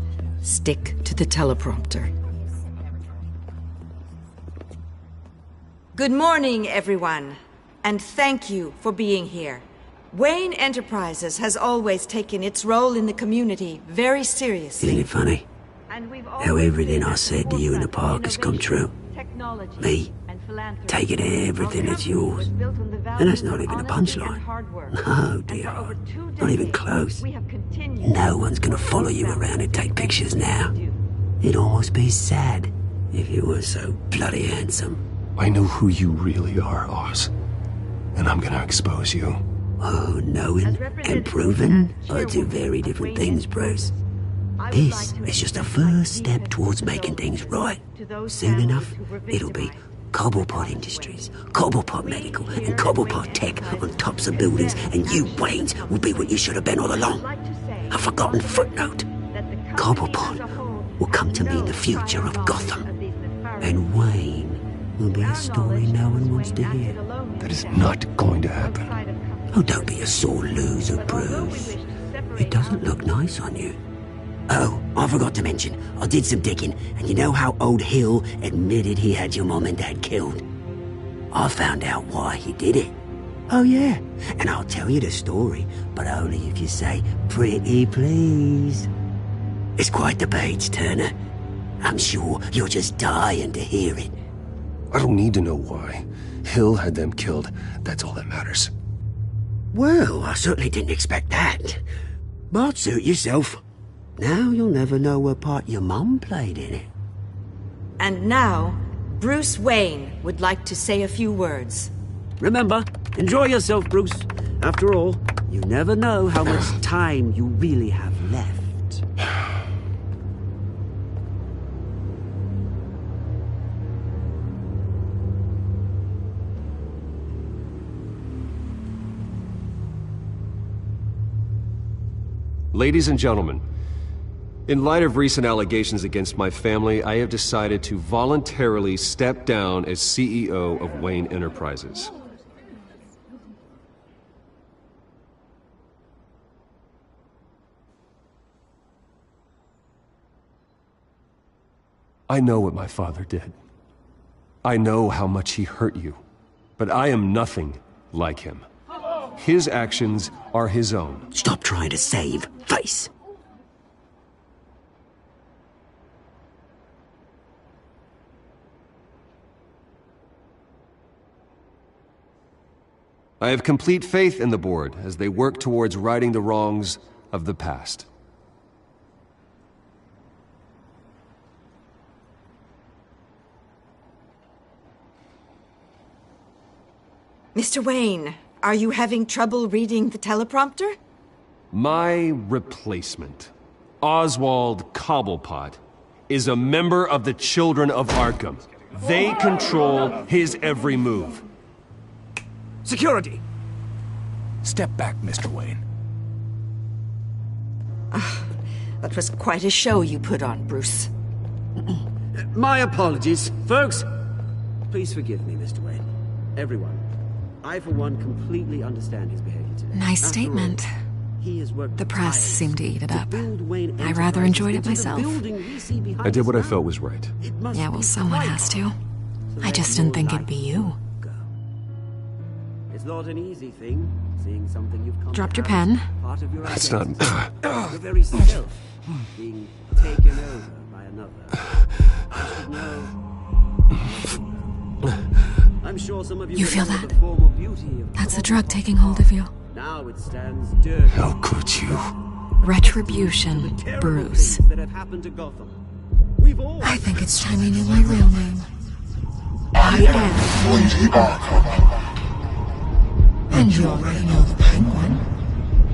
stick to the teleprompter. Good morning, everyone, and thank you for being here. Wayne Enterprises has always taken its role in the community very seriously. Isn't it funny? How everything I said to you in the park has come true. Me, taking everything that's yours. And that's not even a punchline. No, dear. Not even close. No one's gonna follow you around and take pictures now. It'd almost be sad if you were so bloody handsome. I know who you really are, Oz. And I'm gonna expose you. Oh, knowing and proving are two very different things, Bruce. This is just a first step towards making things right. Soon enough, it'll be Cobblepot Industries, Cobblepot Medical, and Cobblepot Tech on tops of buildings, and you, Waynes, will be what you should have been all along. A forgotten footnote. Cobblepot will come to mean the future of Gotham. And Wayne will be a story no one wants to hear. That is not going to happen. Oh, don't be a sore loser, Bruce. It doesn't look nice on you. Oh, I forgot to mention, I did some digging, and you know how old Hill admitted he had your mom and dad killed? I found out why he did it. Oh yeah, and I'll tell you the story, but only if you say, pretty please. It's quite the page turner. I'm sure you're just dying to hear it. I don't need to know why. Hill had them killed. That's all that matters. Well, I certainly didn't expect that. But suit yourself. Now you'll never know what part your mum played in it. And now, Bruce Wayne would like to say a few words. Remember, enjoy yourself, Bruce. After all, you never know how much time you really have left. Ladies and gentlemen, in light of recent allegations against my family, I have decided to voluntarily step down as CEO of Wayne Enterprises. I know what my father did. I know how much he hurt you, but I am nothing like him. His actions are his own. Stop trying to save face. I have complete faith in the board as they work towards righting the wrongs of the past. Mr. Wayne, are you having trouble reading the teleprompter? My replacement, Oswald Cobblepot, is a member of the Children of Arkham. They control his every move. Security! Step back, Mr. Wayne. That was quite a show you put on, Bruce. My apologies, folks. Please forgive me, Mr. Wayne. Everyone. I, for one, completely understand his behavior today. Nice statement. The press seemed to eat it up. I rather enjoyed it myself. I did what I felt was right. Yeah, well, someone has to. I just didn't think it'd be you. It's not an easy thing, seeing something you've come Dropped your pen. Part of your That's not... Your very self being taken over by another. You should know. I'm sure some of you feel that? the form of beauty of That's the drug taking hold of you. Now it stands dirty. How could you? Retribution, Bruce. That have happened to Gotham. We've all I think it's time you knew my real name. I am Lady Arkham. And you already know the Penguin.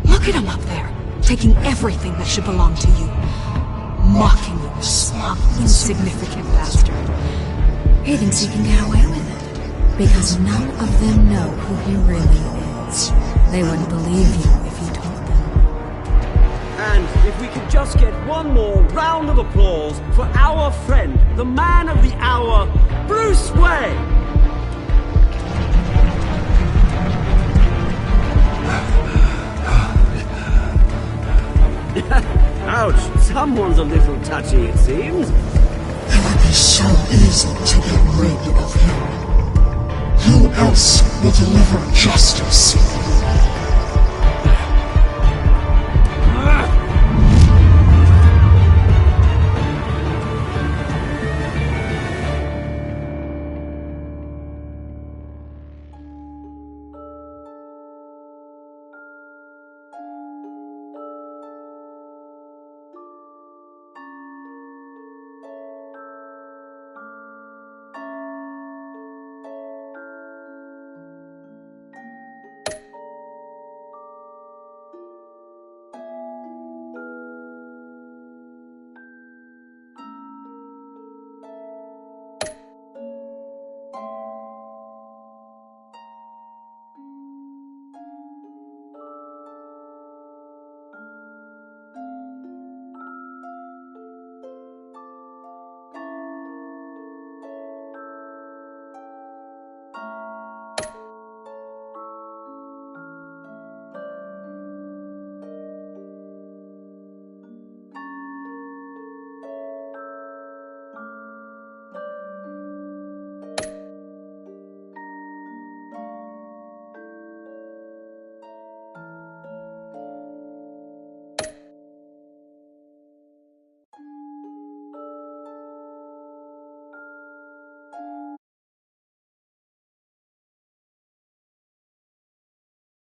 Look at him up there, taking everything that should belong to you. Mocking you, slum, insignificant bastard. He thinks he can get away with it, because none of them know who he really is. They wouldn't believe you if you told them. And if we could just get one more round of applause for our friend, the man of the hour, Bruce Wayne! Ouch, someone's a little touchy, it seems. It would be so easy to get rid of him. Who else will deliver justice